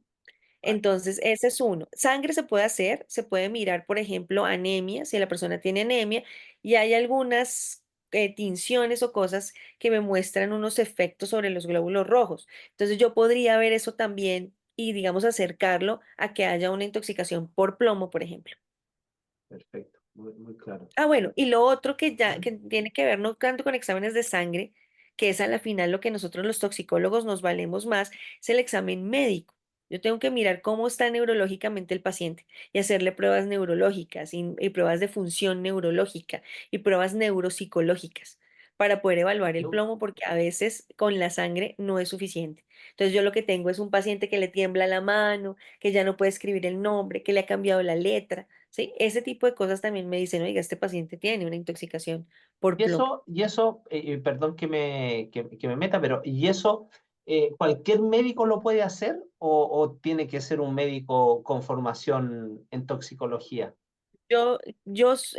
Vale. Entonces, ese es uno. Sangre se puede hacer, se puede mirar, por ejemplo, anemia, si la persona tiene anemia, y hay algunas tinciones o cosas que me muestran unos efectos sobre los glóbulos rojos. Entonces, yo podría ver eso también y, digamos, acercarlo a que haya una intoxicación por plomo, por ejemplo. Perfecto, muy, muy claro. Ah, bueno, y lo otro que ya que tiene que ver no tanto con exámenes de sangre, que es a la final lo que nosotros los toxicólogos nos valemos más, es el examen médico. Yo tengo que mirar cómo está neurológicamente el paciente y hacerle pruebas neurológicas y pruebas de función neurológica y pruebas neuropsicológicas para poder evaluar el Yo- plomo, porque a veces con la sangre no es suficiente. Entonces yo lo que tengo es un paciente que le tiembla la mano, que ya no puede escribir el nombre, que le ha cambiado la letra, ¿sí? Ese tipo de cosas también me dicen, oiga, este paciente tiene una intoxicación por plomo. perdón que me meta, pero ¿y eso cualquier médico lo puede hacer o tiene que ser un médico con formación en toxicología?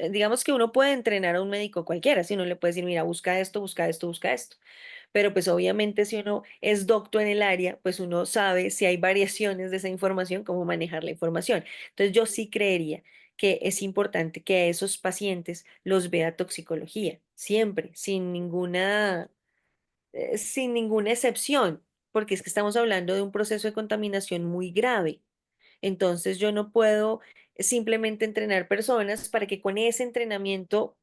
Digamos que uno puede entrenar a un médico cualquiera, si uno le puede decir, mira, busca esto, busca esto, busca esto. Pero pues obviamente si uno es docto en el área, pues uno sabe si hay variaciones de esa información, cómo manejar la información. Entonces yo sí creería que es importante que a esos pacientes los vea toxicología, siempre, sin ninguna excepción, porque es que estamos hablando de un proceso de contaminación muy grave. Entonces yo no puedo simplemente entrenar personas para que con ese entrenamiento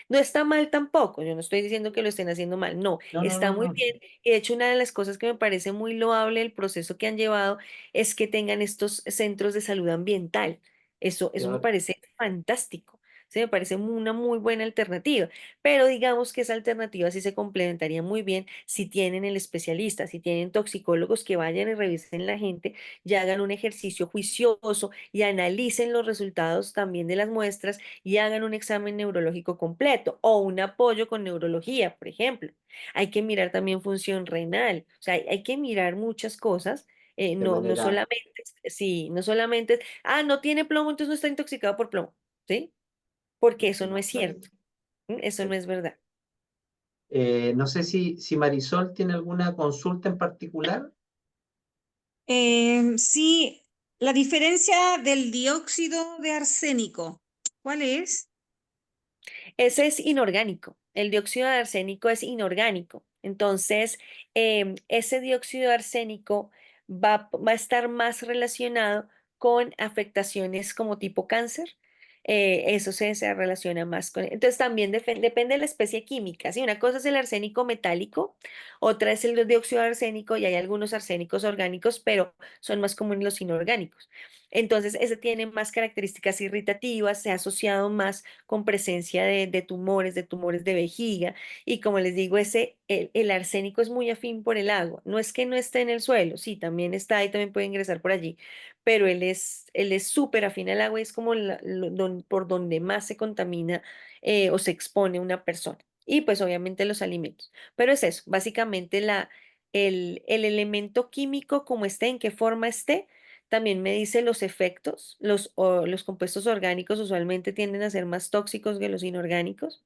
no está mal tampoco, yo no estoy diciendo que lo estén haciendo mal, no, No, no, está no, muy no. bien. Y de hecho, una de las cosas que me parece muy loable el proceso que han llevado es que tengan estos centros de salud ambiental. Eso me Yo- parece fantástico. Sí, me parece una muy buena alternativa, pero digamos que esa alternativa sí se complementaría muy bien si tienen el especialista, si tienen toxicólogos que vayan y revisen la gente y hagan un ejercicio juicioso y analicen los resultados también de las muestras y hagan un examen neurológico completo o un apoyo con neurología, por ejemplo. Hay que mirar también función renal, o sea, hay que mirar muchas cosas. de No manera, solamente, sí, no solamente, no tiene plomo, entonces no está intoxicado por plomo, ¿sí? Porque eso no no, es claro. cierto, eso no es verdad. No sé si Marisol tiene alguna consulta en particular. Sí, la diferencia del dióxido de arsénico, ¿cuál es? Ese es inorgánico. El dióxido de arsénico es inorgánico. Entonces, ese dióxido de arsénico va a estar más relacionado con afectaciones como tipo cáncer. Eso se relaciona más con. Entonces, también depende de la especie química. ¿Sí? Una cosa es el arsénico metálico, otra es el dióxido de arsénico y hay algunos arsénicos orgánicos, pero son más comunes los inorgánicos. Entonces, ese tiene más características irritativas, se ha asociado más con presencia de tumores, de tumores de vejiga. Y como les digo, el arsénico es muy afín por el agua. No es que no esté en el suelo, sí, también está ahí, también puede ingresar por allí, pero él es súper afín al agua y es como por donde más se contamina o se expone una persona. Y pues obviamente los alimentos. Pero es eso, básicamente el elemento químico como esté, en qué forma esté, también me dice los efectos. Los compuestos orgánicos usualmente tienden a ser más tóxicos que los inorgánicos.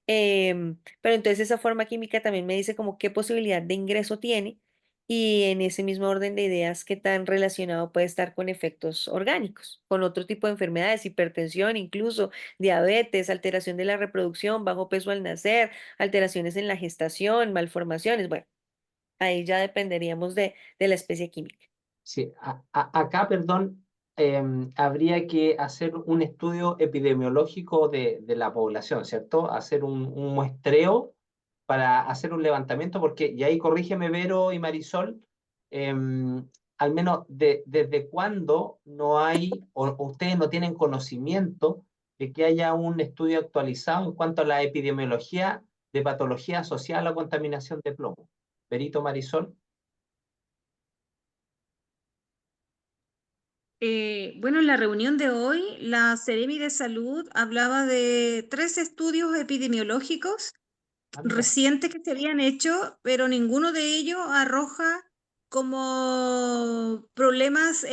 Pero entonces esa forma química también me dice como qué posibilidad de ingreso tiene y en ese mismo orden de ideas qué tan relacionado puede estar con efectos orgánicos, con otro tipo de enfermedades, hipertensión, incluso diabetes, alteración de la reproducción, bajo peso al nacer, alteraciones en la gestación, malformaciones. Bueno, ahí ya dependeríamos de la especie química. Sí, acá, perdón, habría que hacer un estudio epidemiológico de la población, ¿cierto? Hacer un muestreo para hacer un levantamiento, porque, y ahí corrígeme Vero y Marisol, al menos desde cuándo no hay, o ustedes no tienen conocimiento de que haya un estudio actualizado en cuanto a la epidemiología de patología asociada a la contaminación de plomo. Verito, Marisol. Bueno, en la reunión de hoy, la Seremi de Salud hablaba de 3 estudios epidemiológicos Ah, mira. recientes que se habían hecho, pero ninguno de ellos arroja como problemas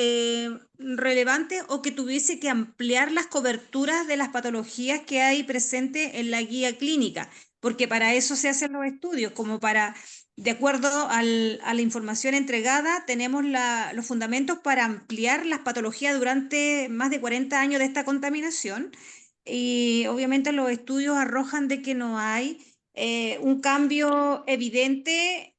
relevantes o que tuviese que ampliar las coberturas de las patologías que hay presentes en la guía clínica, porque para eso se hacen los estudios, como para, de acuerdo a la información entregada, tenemos los fundamentos para ampliar las patologías durante más de 40 años de esta contaminación. Y obviamente los estudios arrojan de que no hay un cambio evidente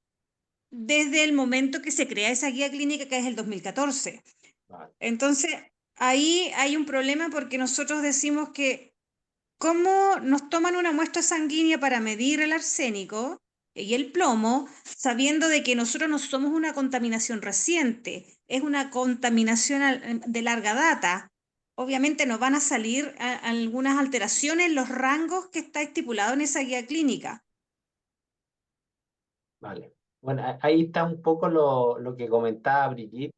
desde el momento que se crea esa guía clínica, que es el 2014. Vale. Entonces, ahí hay un problema porque nosotros decimos que cómo nos toman una muestra sanguínea para medir el arsénico y el plomo, sabiendo de que nosotros no somos una contaminación reciente, es una contaminación de larga data. Obviamente nos van a salir algunas alteraciones en los rangos que está estipulado en esa guía clínica. Vale. Bueno, ahí está un poco lo que comentaba Brigitte.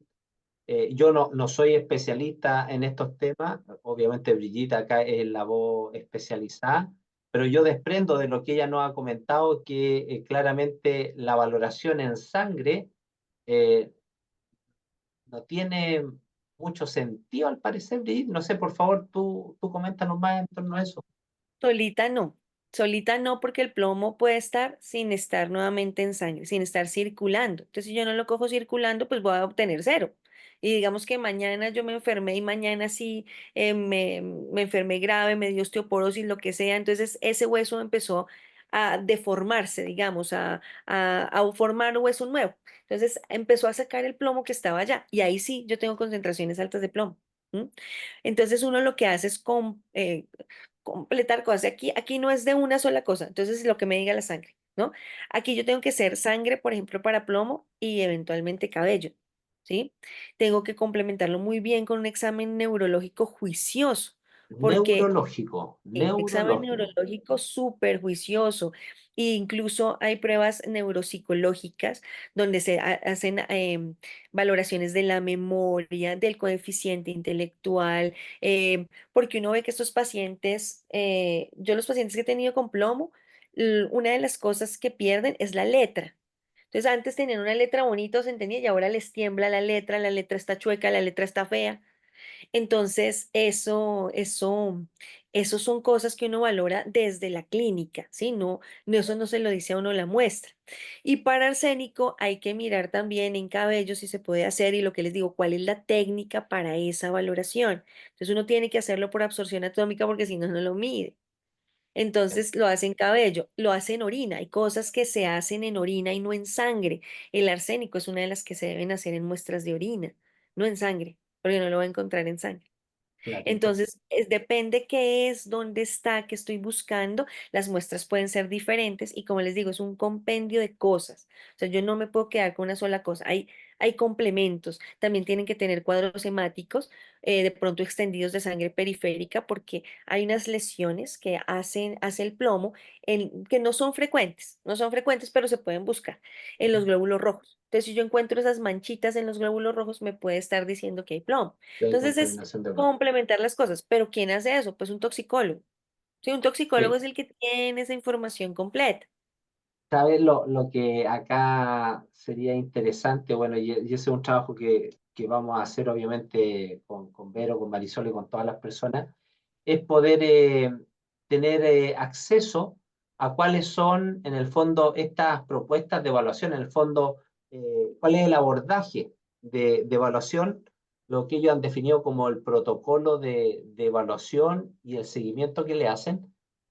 Yo no soy especialista en estos temas, obviamente Brigitte acá es la voz especializada, pero yo desprendo de lo que ella nos ha comentado que claramente la valoración en sangre eh, no tiene mucho sentido al parecer, Brigitte. No sé, por favor, tú coméntanos más en torno a eso. Solita no porque el plomo puede estar sin estar nuevamente en sangre, sin estar circulando. Entonces, si yo no lo cojo circulando, pues voy a obtener cero. Y digamos que mañana yo me enfermé y mañana sí me enfermé grave, me dio osteoporosis, lo que sea. Entonces, ese hueso empezó a deformarse, digamos, a formar un hueso nuevo. Entonces, empezó a sacar el plomo que estaba allá. Y ahí sí, yo tengo concentraciones altas de plomo. ¿M? Entonces, uno lo que hace es completar cosas. Aquí no es de una sola cosa, entonces lo que me diga la sangre, ¿no? Aquí yo tengo que ser sangre, por ejemplo, para plomo y eventualmente cabello, ¿sí? Tengo que complementarlo muy bien con un examen neurológico juicioso, porque Neurológico, sí, examen neurológico. neurológico súper juicioso. E incluso hay pruebas neuropsicológicas donde se hacen valoraciones de la memoria, del coeficiente intelectual, porque uno ve que estos pacientes, yo los pacientes que he tenido con plomo, una de las cosas que pierden es la letra. Entonces antes tenían una letra bonita, se entendía, y ahora les tiembla la letra está chueca, la letra está fea. Entonces, eso son cosas que uno valora desde la clínica, ¿sí? Eso no se lo dice a uno la muestra. Y para arsénico hay que mirar también en cabello si se puede hacer y lo que les digo, cuál es la técnica para esa valoración. Entonces, uno tiene que hacerlo por absorción atómica porque si no, no lo mide. Entonces lo hace en cabello, lo hace en orina. Hay cosas que se hacen en orina y no en sangre. El arsénico es una de las que se deben hacer en muestras de orina, no en sangre, porque no lo va a encontrar en sangre. Claro. Entonces, depende qué es, dónde está, qué estoy buscando. Las muestras pueden ser diferentes y como les digo, es un compendio de cosas. O sea, yo no me puedo quedar con una sola cosa. Hay complementos. También tienen que tener cuadros hemáticos, de pronto extendidos de sangre periférica, porque hay unas lesiones que hace el plomo que no son frecuentes, pero se pueden buscar en los glóbulos rojos. Entonces, si yo encuentro esas manchitas en los glóbulos rojos, me puede estar diciendo que hay plomo. De Entonces es contaminación de plomo. complementar las cosas. Pero ¿quién hace eso? Pues un toxicólogo. Sí, un toxicólogo Sí. es el que tiene esa información completa. ¿Sabes lo que acá sería interesante? Bueno, y ese es un trabajo que vamos a hacer obviamente con Vero, con Marisol y con todas las personas, es poder tener acceso a cuáles son, en el fondo, estas propuestas de evaluación, en el fondo, cuál es el abordaje de evaluación, lo que ellos han definido como el protocolo de evaluación y el seguimiento que le hacen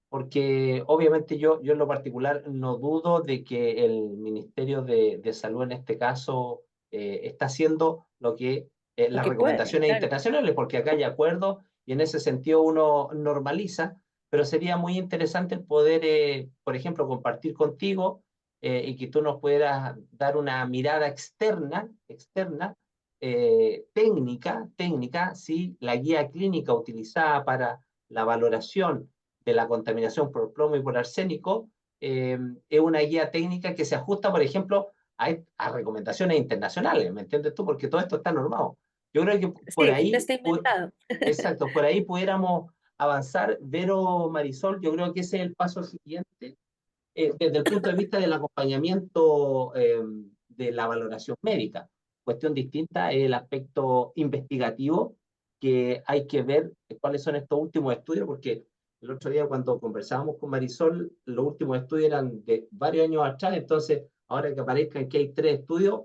porque obviamente yo en lo particular no dudo de que el Ministerio de Salud en este caso está haciendo lo que Lo las que puede, recomendaciones claro. internacionales, porque acá hay acuerdos y en ese sentido uno normaliza, pero sería muy interesante el poder, por ejemplo, compartir contigo y que tú nos puedas dar una mirada externa, técnica, ¿sí? La guía clínica utilizada para la valoración de la contaminación por plomo y por arsénico, es una guía técnica que se ajusta, por ejemplo, a recomendaciones internacionales, ¿me entiendes tú? Porque todo esto está normado. Yo creo que por Sí, no ahí, está inventado. exacto, por ahí pudiéramos avanzar. Vero Marisol, yo creo que ese es el paso siguiente desde el punto de vista del acompañamiento de la valoración médica. Cuestión distinta es el aspecto investigativo, que hay que ver cuáles son estos últimos estudios, porque el otro día cuando conversábamos con Marisol, los últimos estudios eran de varios años atrás, entonces ahora que aparezcan que hay 3 estudios,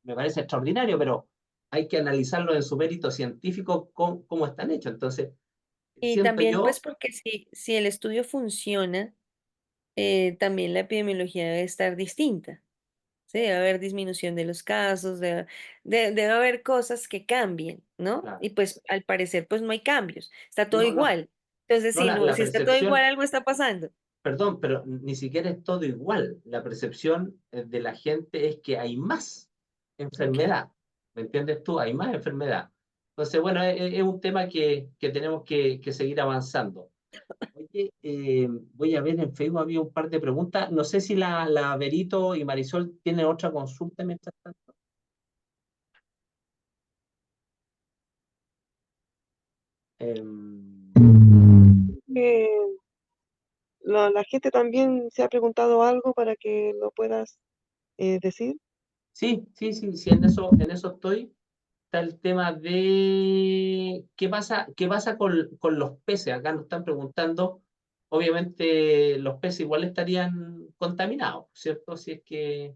me parece extraordinario, pero hay que analizarlo en su mérito científico, cómo están hechos. Entonces, Y siento también, pues, yo, porque si el estudio funciona, también la epidemiología debe estar distinta. Sí, debe haber disminución de los casos, debe haber cosas que cambien, ¿no? claro, Y pues al parecer, pues no hay cambios, está todo no, igual. Entonces, no si la está todo igual, percepción. algo está pasando. perdón, pero ni siquiera es todo igual. La percepción de la gente es que hay más Ok. enfermedad. ¿Me entiendes tú? Hay más enfermedad. Entonces, bueno, es un tema que tenemos que seguir avanzando. Oye, voy a ver en Facebook, había un par de preguntas. No sé si la Berito y Marisol tienen otra consulta mientras tanto. Eh, la gente también se ha preguntado algo para que lo puedas decir. Sí, sí, sí, sí, en eso estoy. Está el tema de qué pasa con los peces. Acá nos están preguntando, obviamente los peces igual estarían contaminados, ¿cierto? Si es que,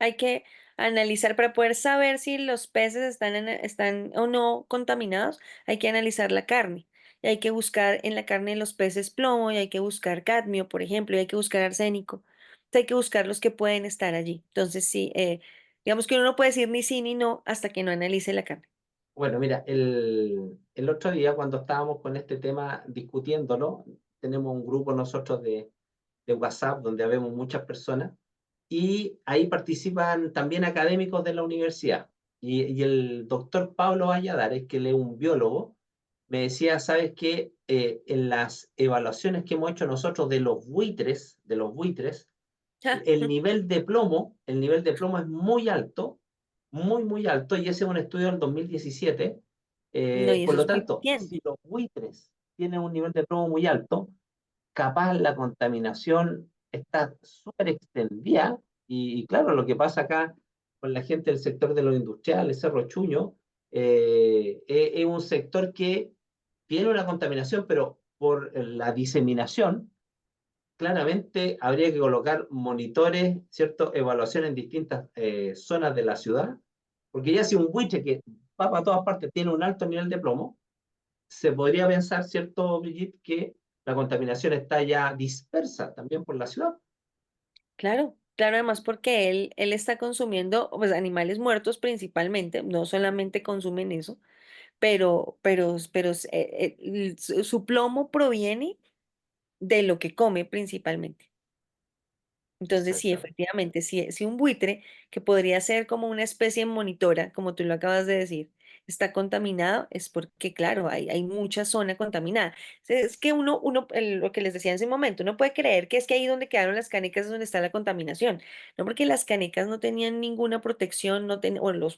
Hay que analizar para poder saber si los peces están o no contaminados. Hay que analizar la carne. Y hay que buscar en la carne de los peces plomo, y hay que buscar cadmio, por ejemplo, y hay que buscar arsénico. Entonces, hay que buscar los que pueden estar allí. Entonces, sí, digamos que uno no puede decir ni sí ni no hasta que no analice la carne. bueno, mira, el otro día cuando estábamos con este tema discutiéndolo, tenemos un grupo nosotros de WhatsApp donde habemos muchas personas y ahí participan también académicos de la universidad. Y el doctor Pablo Valladares, que él es un biólogo, me decía, ¿sabes qué? En las evaluaciones que hemos hecho nosotros de los buitres, el nivel de plomo es muy alto, muy, muy alto, y ese es un estudio del 2017. No, y Por eso lo es muy tanto, bien. si los buitres tienen un nivel de plomo muy alto, capaz la contaminación está súper extendida, y claro, lo que pasa acá con la gente del sector de los industriales, Cerro Chuño, es un sector que tiene una contaminación, pero por la diseminación, claramente habría que colocar monitores, ¿cierto? Evaluación en distintas zonas de la ciudad, porque ya si un buitre que va para todas partes tiene un alto nivel de plomo, se podría pensar, ¿cierto, Brigitte, que la contaminación está ya dispersa también por la ciudad? Claro, claro, además porque él está consumiendo pues, animales muertos principalmente, no solamente consumen eso, su plomo proviene de lo que come principalmente. Entonces, sí, Exactamente. efectivamente, si un buitre, que podría ser como una especie monitora, como tú lo acabas de decir, está contaminado, es porque, claro, hay mucha zona contaminada. Es que lo que les decía en ese momento, uno puede creer que es que ahí donde quedaron las canecas es donde está la contaminación, no porque las canecas no tenían ninguna protección, o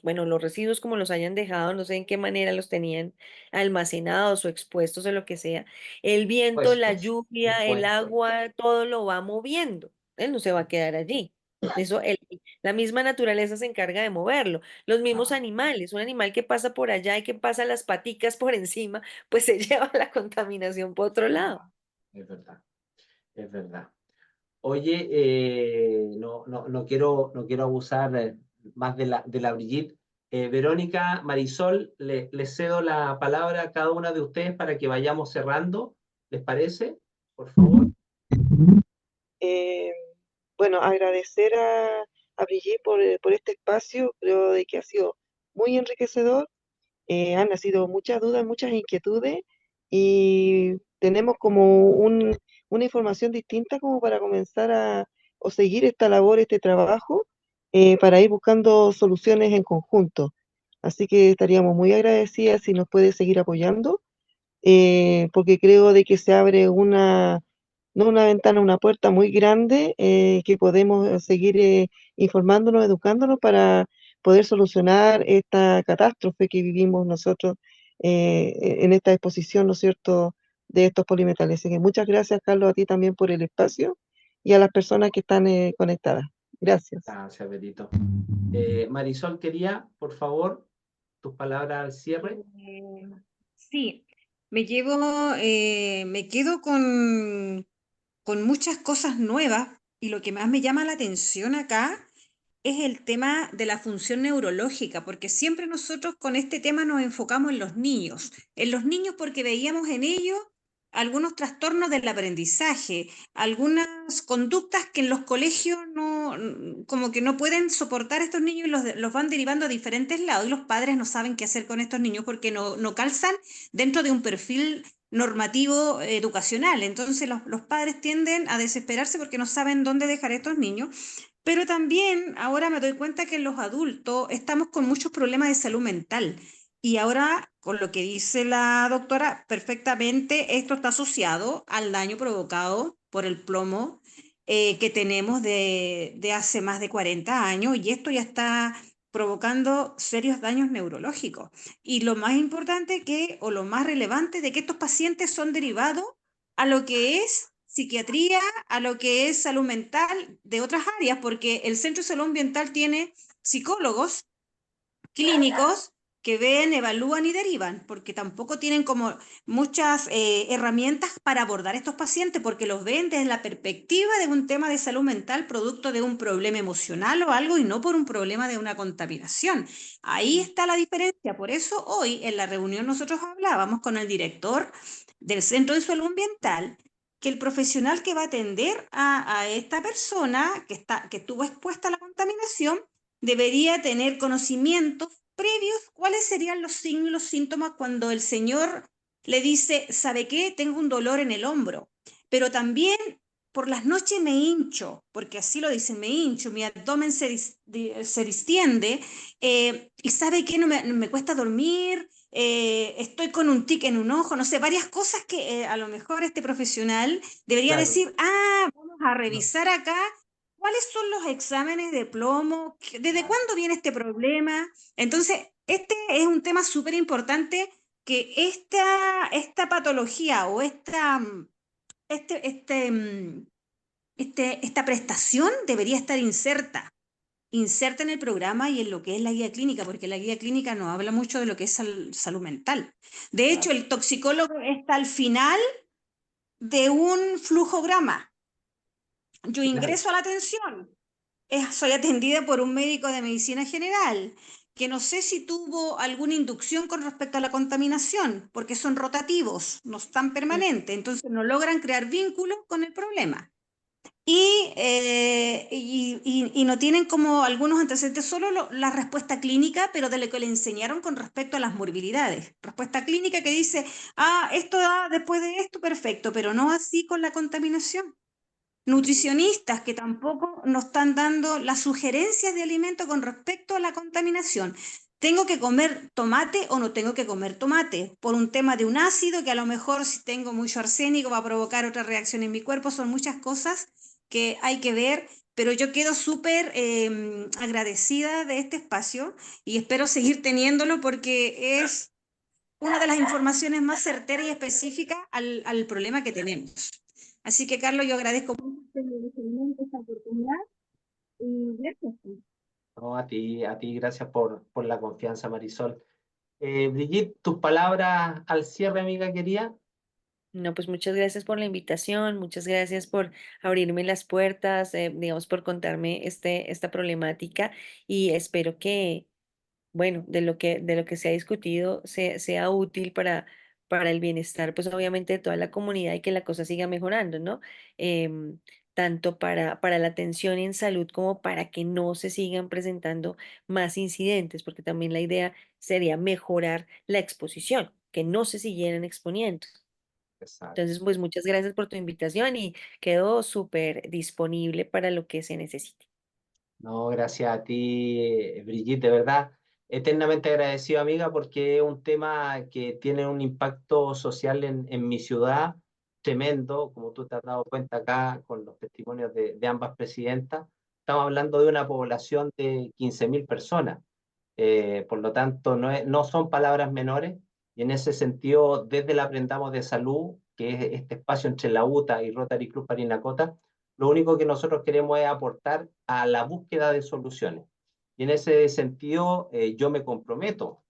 bueno, los residuos como los hayan dejado, no sé en qué manera los tenían almacenados o expuestos o lo que sea. El viento, la Puestos, lluvia, el puestos. agua, todo lo va moviendo. Él no se va a quedar allí. La misma naturaleza se encarga de moverlo. Los mismos Ah, animales, un animal que pasa por allá y que pasa las paticas por encima, pues se lleva la contaminación por otro lado. ah, es verdad, es verdad. Oye, no quiero abusar más de la Brigitte. Verónica, Marisol, les cedo la palabra a cada una de ustedes para que vayamos cerrando. ¿Les parece? Por favor. Eh, bueno, agradecer a Brigitte por este espacio, creo de que ha sido muy enriquecedor. Han nacido muchas dudas, muchas inquietudes y tenemos como una información distinta como para comenzar o seguir esta labor, este trabajo, para ir buscando soluciones en conjunto. Así que estaríamos muy agradecidas si nos puede seguir apoyando, porque creo de que se abre no una ventana, una puerta muy grande, que podemos seguir informándonos, educándonos para poder solucionar esta catástrofe que vivimos nosotros en esta exposición, ¿no es cierto?, de estos polimetales. Así que muchas gracias, Carlos, a ti también por el espacio y a las personas que están conectadas. Gracias. Gracias, Berito. Marisol, quería, por favor, tus palabras al cierre. Eh, sí, me quedo con muchas cosas nuevas y lo que más me llama la atención acá es el tema de la función neurológica, porque siempre nosotros con este tema nos enfocamos en los niños porque veíamos en ellos algunos trastornos del aprendizaje, algunas conductas que en los colegios no, como que no pueden soportar a estos niños y los van derivando a diferentes lados y los padres no saben qué hacer con estos niños porque no calzan dentro de un perfil normativo educacional. Entonces los padres tienden a desesperarse porque no saben dónde dejar a estos niños. Pero también ahora me doy cuenta que los adultos estamos con muchos problemas de salud mental. Y ahora, con lo que dice la doctora, perfectamente esto está asociado al daño provocado por el plomo que tenemos de hace más de 40 años y esto ya está provocando serios daños neurológicos. Y lo más importante que, o lo más relevante, de que estos pacientes son derivados a lo que es psiquiatría, a lo que es salud mental de otras áreas, porque el Centro de Salud Ambiental tiene psicólogos clínicos que ven, evalúan y derivan, porque tampoco tienen como muchas herramientas para abordar a estos pacientes, porque los ven desde la perspectiva de un tema de salud mental, producto de un problema emocional o algo, y no por un problema de una contaminación. Ahí está la diferencia. Por eso hoy en la reunión nosotros hablábamos con el director del Centro de Salud Ambiental, que el profesional que va a atender a esta persona que estuvo expuesta a la contaminación debería tener conocimientos previos, cuáles serían los signos y los síntomas cuando el señor le dice, ¿sabe qué? Tengo un dolor en el hombro, pero también por las noches me hincho, porque así lo dicen, me hincho, mi abdomen se distiende, y ¿sabe qué? No me cuesta dormir, estoy con un tic en un ojo, no sé, varias cosas que a lo mejor este profesional debería Claro. decir, vamos a revisar acá. ¿Cuáles son los exámenes de plomo? ¿Desde cuándo viene este problema? Entonces, este es un tema súper importante que esta patología o este, este, mm, esta prestación debería estar inserta en el programa y en lo que es la guía clínica, porque la guía clínica no habla mucho de lo que es salud mental. De hecho, Claro. el toxicólogo está al final de un flujograma. Yo Claro. ingreso a la atención, soy atendida por un médico de medicina general, que no sé si tuvo alguna inducción con respecto a la contaminación, porque son rotativos, no están permanentes, entonces no logran crear vínculos con el problema. Y no tienen como algunos antecedentes solo la respuesta clínica, pero de lo que le enseñaron con respecto a las morbilidades. Respuesta clínica que dice, esto da después de esto, perfecto, pero no así con la contaminación. Nutricionistas que tampoco nos están dando las sugerencias de alimento con respecto a la contaminación. ¿Tengo que comer tomate o no tengo que comer tomate? Por un tema de un ácido que a lo mejor si tengo mucho arsénico va a provocar otra reacción en mi cuerpo. Son muchas cosas que hay que ver, pero yo quedo súper agradecida de este espacio y espero seguir teniéndolo porque es una de las informaciones más certeras y específicas al problema que tenemos. Así que, Carlos, yo agradezco mucho este segmento, esta oportunidad y gracias. No, a ti, gracias por la confianza, Marisol. Brigitte, tus palabras al cierre, amiga querida. No, pues muchas gracias por la invitación, muchas gracias por abrirme las puertas, digamos, por contarme esta problemática y espero que, bueno, de lo que se ha discutido sea útil para el bienestar, pues obviamente de toda la comunidad y que la cosa siga mejorando, ¿no? Em, Tanto para la atención en salud como para que no se sigan presentando más incidentes, porque también la idea sería mejorar la exposición, que no se siguieran exponiendo. Exacto. Entonces, pues muchas gracias por tu invitación y quedo súper disponible para lo que se necesite. No, gracias a ti, Brigitte, de verdad, eternamente agradecido, amiga, porque es un tema que tiene un impacto social en mi ciudad tremendo, como tú te has dado cuenta acá con los testimonios de ambas presidentas. Estamos hablando de una población de 15.000 personas. Por lo tanto, no son palabras menores, y en ese sentido, desde el Aprendamos de Salud, que es este espacio entre la UTA y Rotary Club Parinacota, lo único que nosotros queremos es aportar a la búsqueda de soluciones. Y en ese sentido, yo me comprometo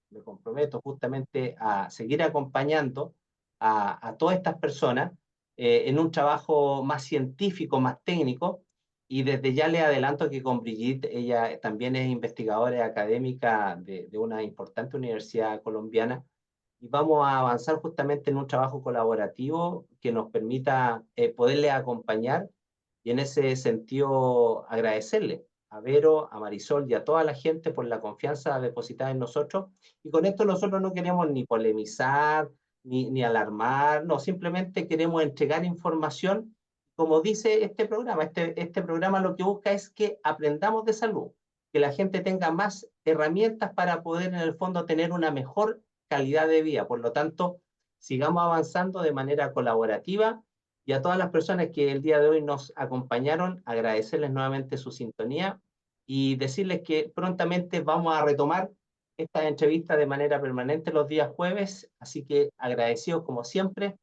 justamente a seguir acompañando a todas estas personas en un trabajo más científico, más técnico, y desde ya le adelanto que con Brigitte, ella también es investigadora académica de una importante universidad colombiana, y vamos a avanzar justamente en un trabajo colaborativo que nos permita poderle acompañar, y en ese sentido agradecerle a Vero, a Marisol y a toda la gente por la confianza depositada en nosotros. Y con esto nosotros no queremos ni polemizar, ni alarmar, no, simplemente queremos entregar información. Como dice este programa, este programa lo que busca es que aprendamos de salud, que la gente tenga más herramientas para poder en el fondo tener una mejor calidad de vida. Por lo tanto, sigamos avanzando de manera colaborativa, y a todas las personas que el día de hoy nos acompañaron, agradecerles nuevamente su sintonía y decirles que prontamente vamos a retomar esta entrevista de manera permanente los días jueves, así que agradecidos como siempre,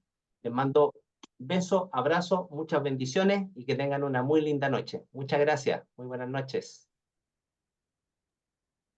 les mando besos, abrazos, muchas bendiciones y que tengan una muy linda noche. Muchas gracias, muy buenas noches.